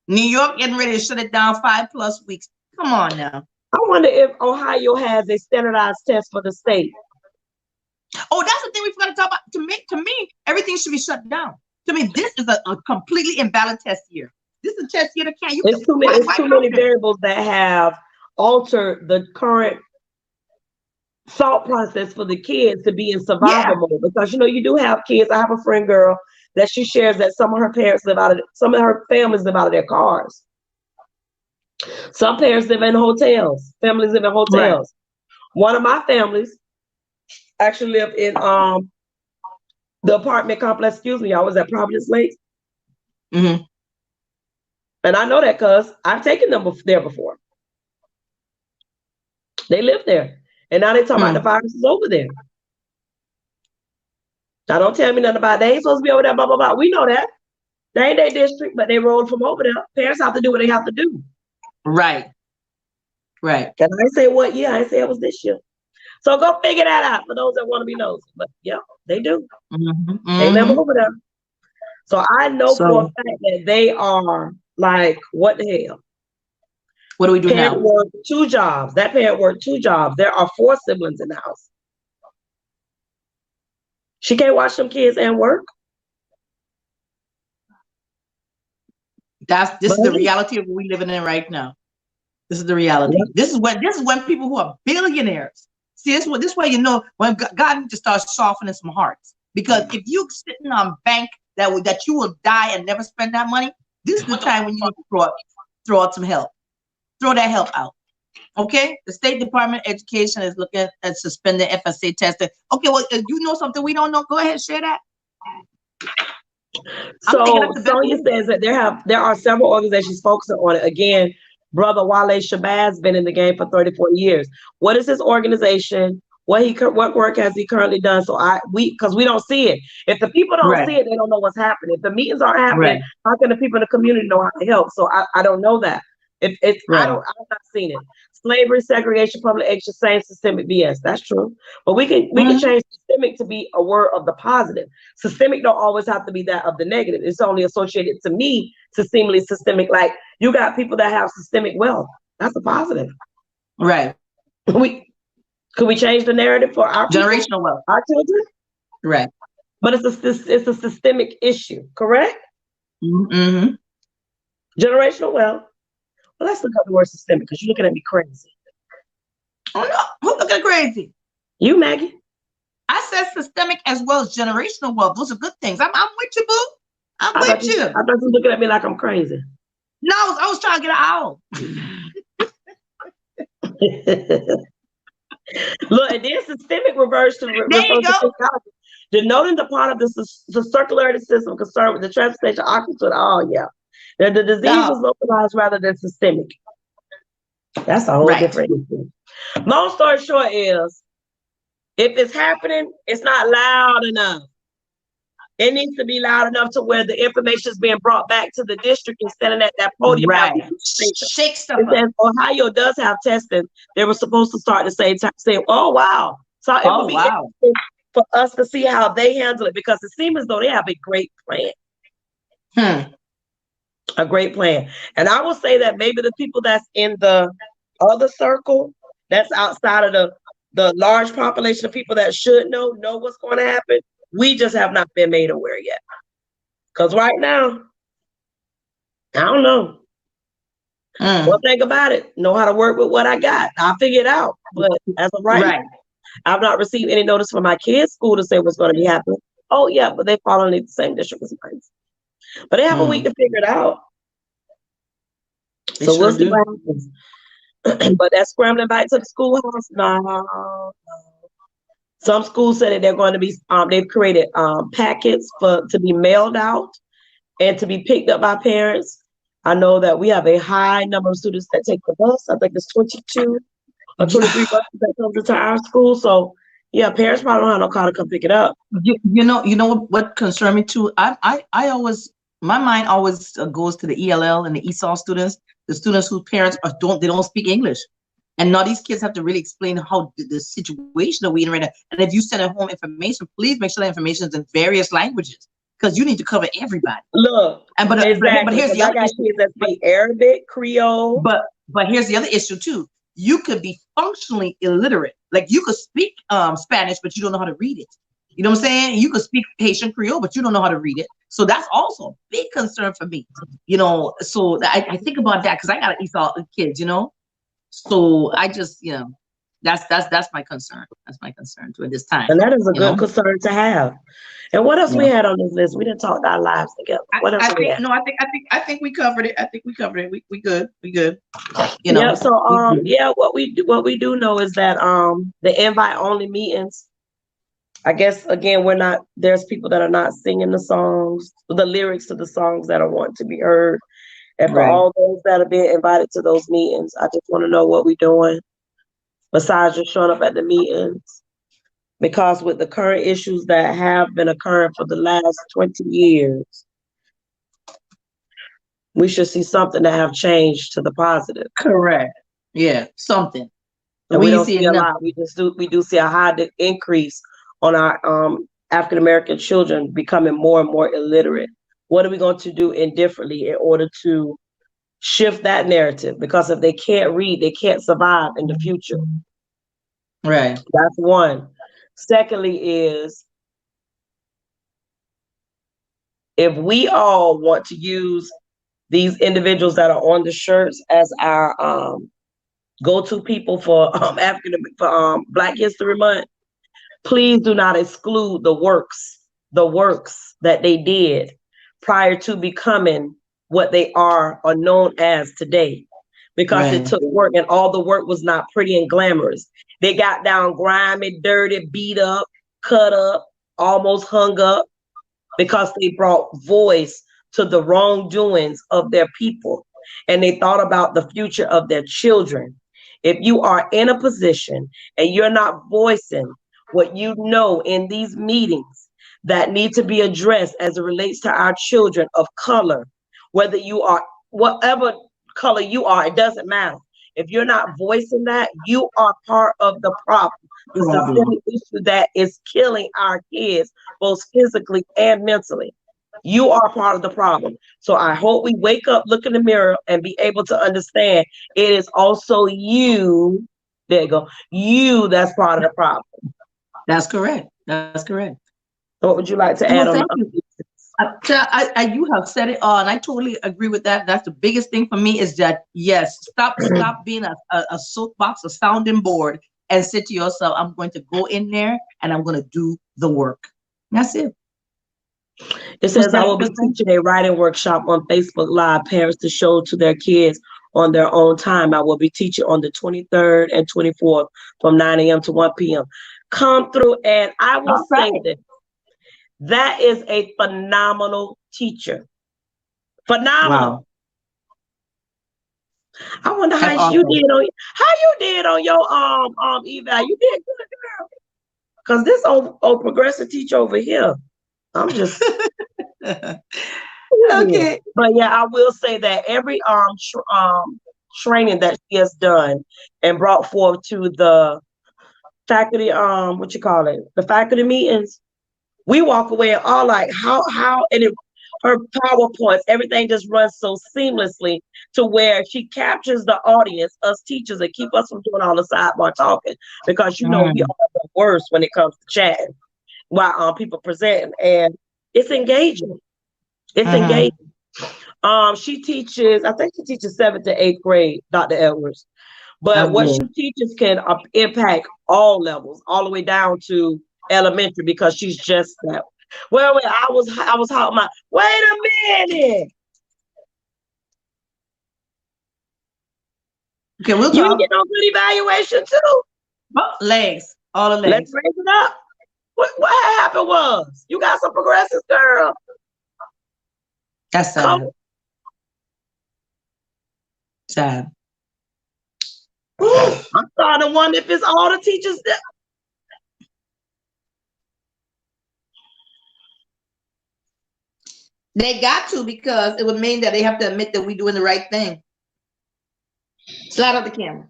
New York getting ready to shut it down 5+ weeks. Come on now.
I wonder if Ohio has a standardized test for the state.
Oh, that's the thing we forgot to talk about. To me, everything should be shut down. To me, this is a completely invalid test year. This is a test year that can't.
It's too many variables that have altered the current thought process for the kids to be in survival mode, because you do have kids. I have a friend girl that she shares that some of her families live out of their cars. Some parents live in hotels. Families live in hotels. Right. One of my families actually lived in the apartment complex. Excuse me, I was at Providence Lakes.
Mm-hmm.
And I know that because I've taken them there before. They live there. And now they talk about the virus is over there. Now don't tell me nothing about they ain't supposed to be over there, blah, blah, blah. We know that. They ain't their district, but they rolled from over there. Parents have to do what they have to do.
Right. Right.
And I say what year? I say it was this year. So go figure that out for those that want to be nosy. But yeah, they do.
Mm-hmm.
They live over there. So I know for a fact that they are like, what the hell?
What do we do now?
Worked 2 jobs. That parent worked 2 jobs. There are 4 siblings in the house. She can't watch them kids and work.
This is the reality of what we're living in right now. This is the reality. Yep. This is when people who are billionaires. See, this is why when God needs to start softening some hearts. Because if you're sitting on bank that you will die and never spend that money, this is the time when you need to throw out some help. Throw that help out. Okay? The State Department of Education is looking at suspending FSA testing. Okay, well, if you know something we don't know, go ahead and share that.
So Sonia says that there are several organizations focusing on it. Again, Brother Wale Shabazz been in the game for 34 years. What is his organization? What work has he currently done? So because we don't see it. If the people don't see it, they don't know what's happening. If the meetings aren't happening, how can the people in the community know how to help? So I don't know that. If it's,
Right.
I've not seen it. Slavery, segregation, public education, same systemic BS. That's true. But we can change systemic to be a word of the positive. Systemic don't always have to be that of the negative. It's only associated to me to seemingly systemic. Like you got people that have systemic wealth. That's a positive.
Right.
Could we change the narrative for our people,
Generational wealth.
our children?
Right.
But it's a systemic issue, correct?
Mm-hmm.
Generational wealth. Well, let's look up the word systemic because you're looking at me crazy.
Oh no, who's looking crazy?
You, Maggie.
I said systemic as well as generational wealth. Those are good things. I'm with you, boo. I'm with you.
I thought you were looking at me like I'm crazy.
No, I was trying to get it out.
Look, and then systemic refers to denoting the part of the circularity system concerned with the transportation oxygen. Oh yeah, the disease is localized rather than systemic. That's a whole different issue. Long story short is, if it's happening, it's not loud enough. It needs to be loud enough to where the information is being brought back to the district and standing at that podium.
Right. Shake stuff up.
Ohio does have testing. They were supposed to start the same time, saying, "Oh wow!" So it would be interesting for us to see how they handle it, because it seems as though they have a great plan. A great plan. And I will say that maybe the people that's in the other circle, that's outside of the large population of people that should know what's going to happen. We just have not been made aware yet. Because right now, I don't know. One thing about it, know how to work with what I got. I'll figure it out. But as of right, I've not received any notice from my kids' school to say what's going to be happening. Oh, yeah, but they fall underneath the same district as mine. But they have a week to figure it out. So we'll see what happens. But that scrambling back to the schoolhouse, no. Some schools said that they're going to be, they've created packets to be mailed out and to be picked up by parents. I know that we have a high number of students that take the bus. I think it's 22 or 23 buses that comes into our school. So yeah, parents probably don't have no car to come pick it up.
You know what concerned me too? I always, my mind always goes to the ELL and the ESOL students, the students whose parents don't speak English. And now these kids have to really explain how the situation that we're in right now. And if you send a home information, please make sure that information is in various languages, because you need to cover everybody.
Look,
but here's the other issue.
That speak Arabic, Creole.
But here's the other issue too. You could be functionally illiterate. Like you could speak Spanish, but you don't know how to read it. You know what I'm saying? You could speak Haitian Creole, but you don't know how to read it. So that's also a big concern for me. You know, so I think about that because I got ESOL kids, you know. So I just, you know, that's my concern. That's my concern too at this time.
And that is a good concern to have. And what else we had on this list? We didn't talk our lives together. What else?
I think we covered it. I think we covered it. We good. We good. You know.
Yeah. So what we do know is that the invite only meetings. I guess again there's people that are not singing the songs, the lyrics to the songs that are wanting to be heard. And for all those that are being invited to those meetings, I just want to know what we're doing besides just showing up at the meetings. Because with the current issues that have been occurring for the last 20 years, we should see something that have changed to the positive.
Correct. Yeah, something.
And we don't see a lot. We do see a high increase on our African American children becoming more and more illiterate. What are we going to do indifferently in order to shift that narrative? Because if they can't read, they can't survive in the future.
Right.
That's one. Secondly is, if we all want to use these individuals that are on the shirts as our go-to people for Black History Month, please do not exclude the works that they did prior to becoming what they are or known as today, because it took work, and all the work was not pretty and glamorous. They got down grimy, dirty, beat up, cut up, almost hung up, because they brought voice to the wrongdoings of their people, and they thought about the future of their children. If you are in a position and you're not voicing what you know in these meetings that need to be addressed as it relates to our children of color, whether you are whatever color you are. It doesn't matter. If you're not voicing that, you are part of the problem. The systemic issue that is killing our kids, both physically and mentally. You are part of the problem. So I hope we wake up, look in the mirror, and be able to understand it is also you. There you go. You that's part of the problem.
That's correct. That's correct.
So what would you like to add on?
Thank you. You have said it all, and I totally agree with that. That's the biggest thing for me is that, yes, stop being a soapbox, a sounding board, and say to yourself, I'm going to go in there and I'm going to do the work. That's it.
It says, I will be teaching a writing workshop on Facebook Live, parents to show to their kids on their own time. I will be teaching on the 23rd and 24th from 9 a.m. to 1 p.m. Come through, and I will say this. That is a phenomenal teacher. Phenomenal. Wow. I wonder how you did on your eval. You did good, girl. Because this old progressive teacher over here, I'm just okay. But yeah, I will say that every training that she has done and brought forth to the faculty, the faculty meetings, we walk away and all like how and her PowerPoints, everything just runs so seamlessly to where she captures the audience, us teachers, and keep us from doing all the sidebar talking, because we are the worst when it comes to chatting while people present, and it's engaging. It's engaging. She teaches, I think she teaches 7th to 8th grade, Dr. Edwards, but what she teaches can impact all levels, all the way down to elementary, because she's just that. Well, I was hot. Wait a minute.
Okay, we'll talk.
You ain't get no good evaluation too.
Legs, all the legs.
Let's raise it up. What happened was you got some progressives, girl.
That's sad. Sad.
I'm starting to wonder if it's all the teachers that.
They got to, because it would mean that they have to admit that we're doing the right thing. Slide up the camera.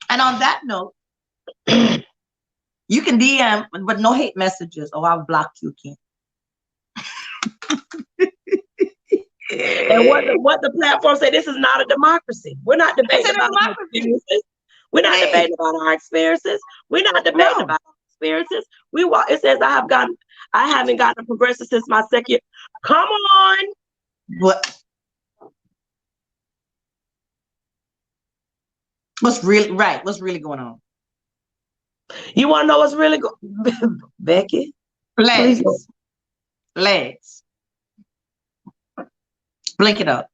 And on that note, you can DM, but no hate messages. Oh, I'll block you again.
And what the platform said, this is not a democracy. We're not debating about our experiences. We're not debating about our experiences. We're not debating about our experiences. It says I haven't gotten a progressive since my second. Come on.
What? What's really right? What's really going on?
You want to know what's really going, Becky?
Legs. Legs. Blink it up.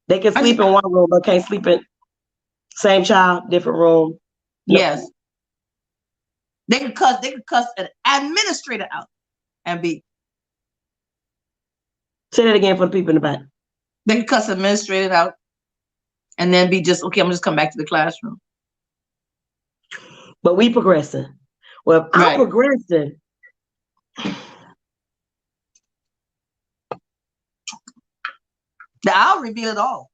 They can sleep in one room, but can't sleep in same child, different room.
Yes. No. They could cuss an administrator out and be.
Say that again for the people in the back.
They could cuss administrator out and then be just, okay, I'm just come back to the classroom.
But we progressing. Well, if I'm progressing.
I'll reveal it all.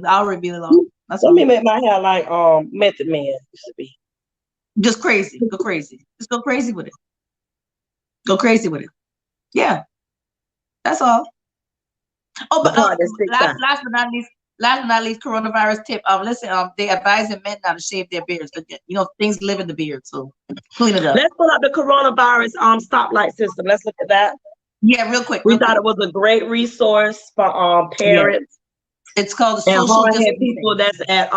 I'll reveal it all.
Let me make my hair like Method Man used to be.
Just crazy. Go crazy. Just go crazy with it. Go crazy with it. Yeah. That's all. Oh, but last but not least, coronavirus tip. Listen, they advising men now to shave their beards. Things live in the beard, so clean it up.
Let's pull up the coronavirus stoplight system. Let's look at that.
Yeah, real quick.
We thought it was a great resource for parents.
Yeah. It's called the social distancing.
People that's at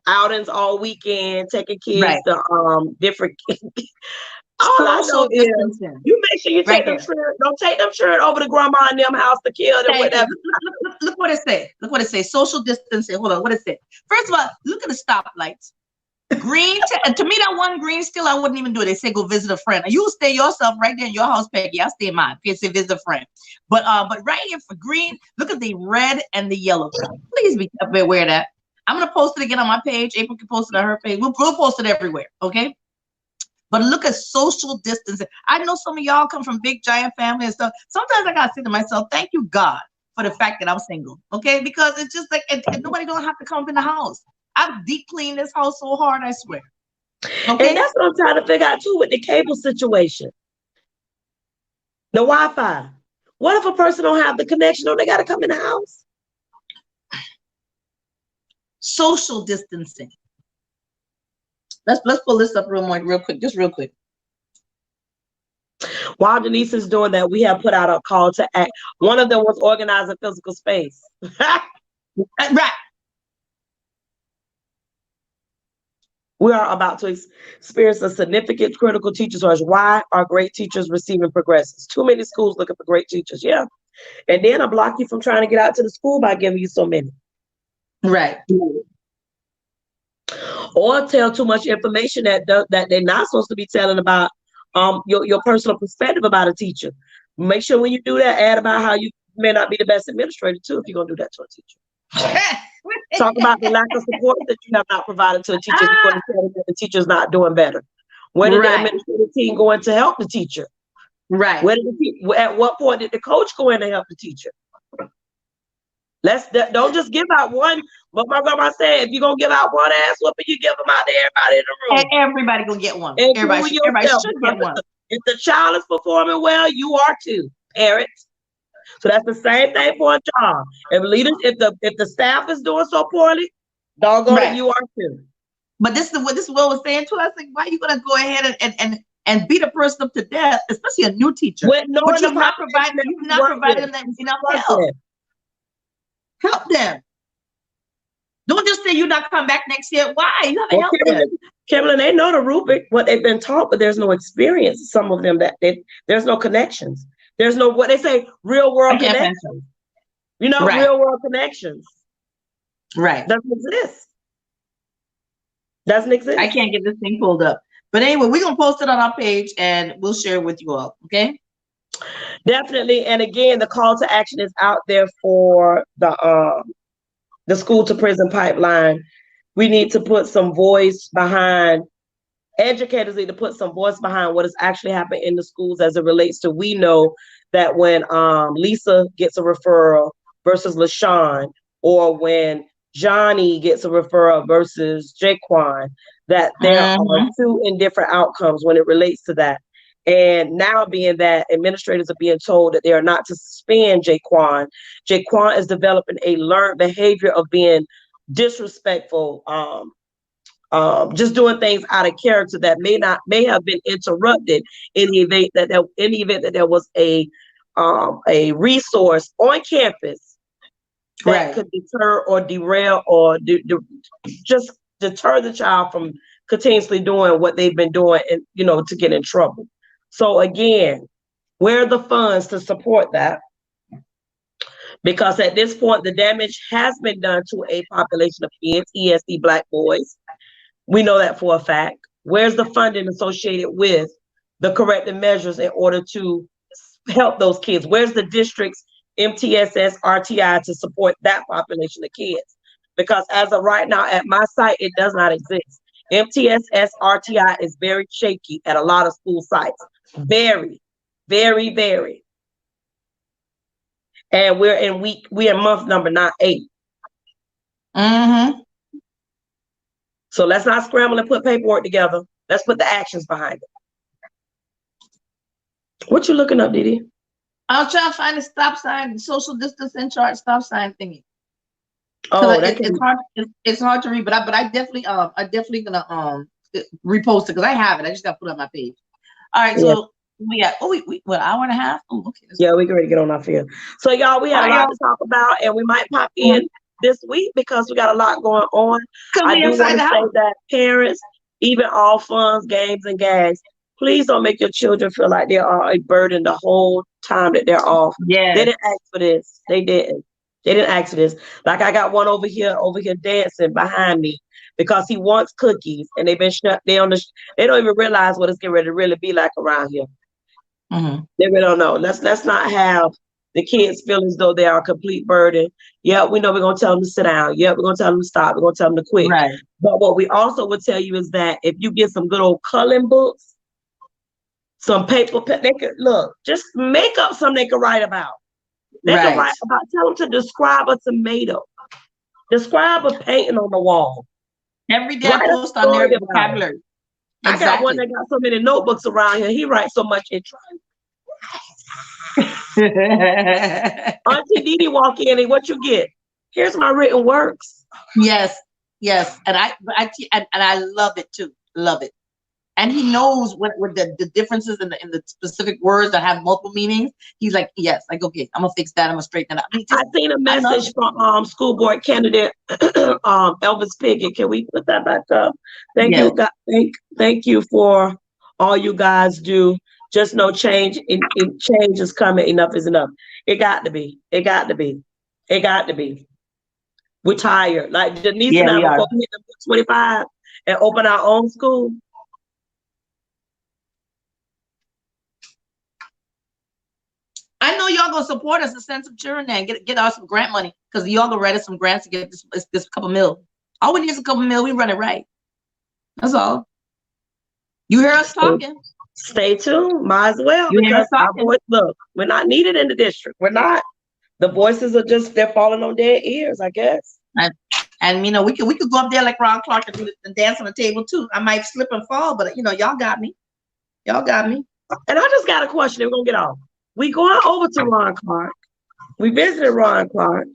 outings all weekend, taking kids to different. All I know is you make sure you take them children. Don't take them children over to grandma and them house to kill them. Whatever.
Look what it says. Look what it says. Social distancing. Hold on. What it say? First of all, look at the stoplights. Green. To me, that one green still, I wouldn't even do it. They say go visit a friend. You stay yourself right there in your house, Peggy. I'll stay in mine. If you say visit a friend. But right here for green, look at the red and the yellow. Please be aware of that. I'm gonna post it again on my page. April can post it on her page. We'll post it everywhere. Okay. But look at social distancing. I know some of y'all come from big giant families and stuff. Sometimes I gotta say to myself, thank you, God, for the fact that I'm single. Okay, because it's just like and nobody don't have to come up in the house. I've deep cleaned this house so hard, I swear. Okay.
And that's what I'm trying to figure out too with the cable situation. The Wi-Fi. What if a person don't have the connection or they got to come in the house?
Social distancing. Let's pull this up real quick, just real quick.
While Denise is doing that, we have put out a call to act. One of them was organizing physical space.
Right.
We are about to experience a significant critical teacher shortage. Why are great teachers receiving progressives? Too many schools looking for great teachers. Yeah. And then I block you from trying to get out to the school by giving you so many.
Right.
Or tell too much information that they're not supposed to be telling about your personal perspective about a teacher. Make sure when you do that, add about how you may not be the best administrator too if you're going to do that to a teacher. Talk about the lack of support that you have not provided to a teacher. You're going to tell them that the teacher's not doing better. Where did the administrative team go in to help the teacher?
Right.
At what point did the coach go in to help the teacher? Don't just give out one. But my grandma said, if you're gonna give out one ass whooping, you give them out to everybody in the room.
And everybody gonna get one. Everybody should get one.
If the child is performing well, you are too, parents. So that's the same thing for a job. If leaders, if the staff is doing so poorly, doggone it, you are too.
But this is what Will was saying too. I was like, why are you gonna go ahead and beat a person up to death, especially a new teacher? But you've not provided them enough help. Help them. Don't just say you're not coming back next year. Why? You haven't helped them.
Kimberly, they know the rubric, what they've been taught, but there's no experience. Some of them there's no connections. There's no what they say, real world connections. Real world connections.
Right.
Doesn't exist. Doesn't exist.
I can't get this thing pulled up. But anyway, we're gonna post it on our page and we'll share it with you all. Okay.
Definitely. And again, the call to action is out there for the school to prison pipeline. We need to put some voice behind, educators need to put some voice behind what is actually happening in the schools as it relates to, we know that when Lisa gets a referral versus LaShawn, or when Johnny gets a referral versus Jaquan, that there are two indifferent outcomes when it relates to that. And now being that administrators are being told that they are not to suspend Jaquan. Jaquan is developing a learned behavior of being disrespectful, just doing things out of character that may have been interrupted in the event that there was a resource on campus that could deter or derail or just deter the child from continuously doing what they've been doing and to get in trouble. So again, where are the funds to support that? Because at this point, the damage has been done to a population of kids, ESD Black boys. We know that for a fact. Where's the funding associated with the corrective measures in order to help those kids? Where's the district's MTSS RTI to support that population of kids? Because as of right now, at my site, it does not exist. MTSS RTI is very shaky at a lot of school sites. Very, very, very. And we're in month number 8. So let's not scramble and put paperwork together. Let's put the actions behind it. What you looking up, Didi?
I was trying to find the stop sign, the social distancing chart stop sign thingy.
Oh,
it's hard to read, but I definitely gonna repost it because I have it. I just got to put it on my page. All right, so we got what, hour and a half? Oh, okay.
Yeah, we can ready to get on our field. So y'all, we had a lot to talk about, and we might pop in this week because we got a lot going on. I do want to say that parents, even all funds, games, and gags, please don't make your children feel like they are a burden the whole time that they're off.
Yeah,
they didn't ask for this. They didn't. They didn't ask for this. Like I got one over here dancing behind me because he wants cookies, and they've been shut down. They don't even realize what it's getting ready to really be like around here. They really don't know. Let's not have the kids feel as though they are a complete burden. Yeah, we know we're gonna tell them to sit down. Yeah, we're gonna tell them to stop. We're gonna tell them to quit.
Right.
But what we also would tell you is that if you get some good old coloring books, some paper. They could look, just make up something they could write about. They could
Right.
write about, tell them to describe a tomato, describe a painting on the wall.
Every day I
Write a
post on their
story about it.
vocabulary.
I got one
Exactly.
that got so many notebooks around here. He writes so much it Auntie Didi walk in and what you get? Here's my written works.
Yes, yes, and I love it too. Love it. And he knows what the differences in the specific words that have multiple meanings. He's like, yes, like okay, I'm gonna fix that. I'm gonna straighten it out.
I seen a message from school board candidate Elvis Piggott. Can we put that back up? Thank
Yes.
you, God. Thank you for all you guys do. Just know change change is coming. Enough is enough. It got to be. It got to be. It got to be. We're tired. Like Denise
Yeah,
and I,
we are.
before we hit the 25 and open our own school.
I know y'all gonna support us and send some children there and get us some grant money because y'all gonna write us some grants to get this couple mil. All we need is a couple mil. We run it right. That's all. You hear us talking?
Stay tuned. Might as well,
You hear
because
us
our
talking?
voice, look, we're not needed in the district. We're not. The voices are just, they're falling on dead ears, I guess.
And you know, we could go up there like Ron Clark and dance on the table too. I might slip and fall, but you know, y'all got me. Y'all got me.
And I just got a question. We're gonna get off. We going over to Ron Clark. We visited Ron Clark.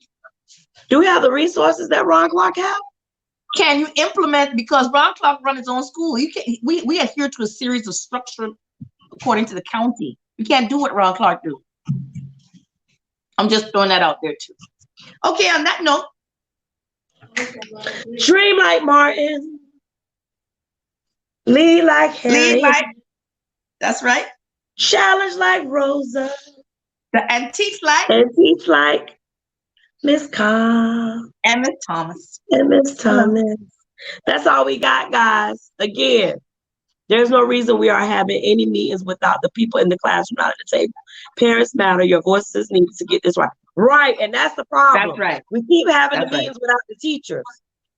Do we have the resources that Ron Clark have?
Can you implement, because Ron Clark run his own school? You can't. We adhere to a series of structure according to the county. You can't do what Ron Clark do. I'm just throwing that out there too. Okay. On that note,
Dream like Martin. Lead like Harry.
lead like. That's right.
Challenge like Rosa.
And teach like.
And teach like Miss Cobb.
And Miss Thomas.
And Miss Thomas. That's all we got, guys. Again, there's no reason we are having any meetings without the people in the classroom out at the table. Parents matter. Your voices need to get this right. Right, and that's the problem.
That's right.
We keep having
That's
the meetings without the teachers.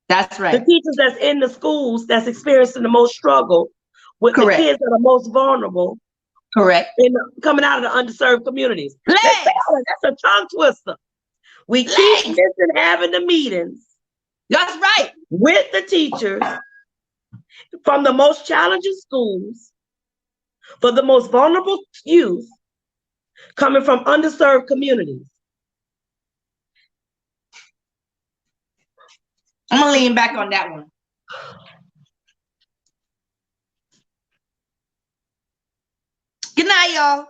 That's right.
The teachers that's in the schools that's experiencing the most struggle with
Correct.
the kids that are most vulnerable.
Correct.
In coming out of the underserved communities. That's a tongue twister. We keep missing having the meetings.
That's right.
With the teachers from the most challenging schools, for the most vulnerable youth, coming from underserved communities.
I'm gonna lean back on that one. Good night, y'all.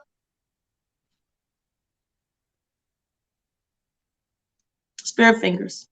Spirit fingers.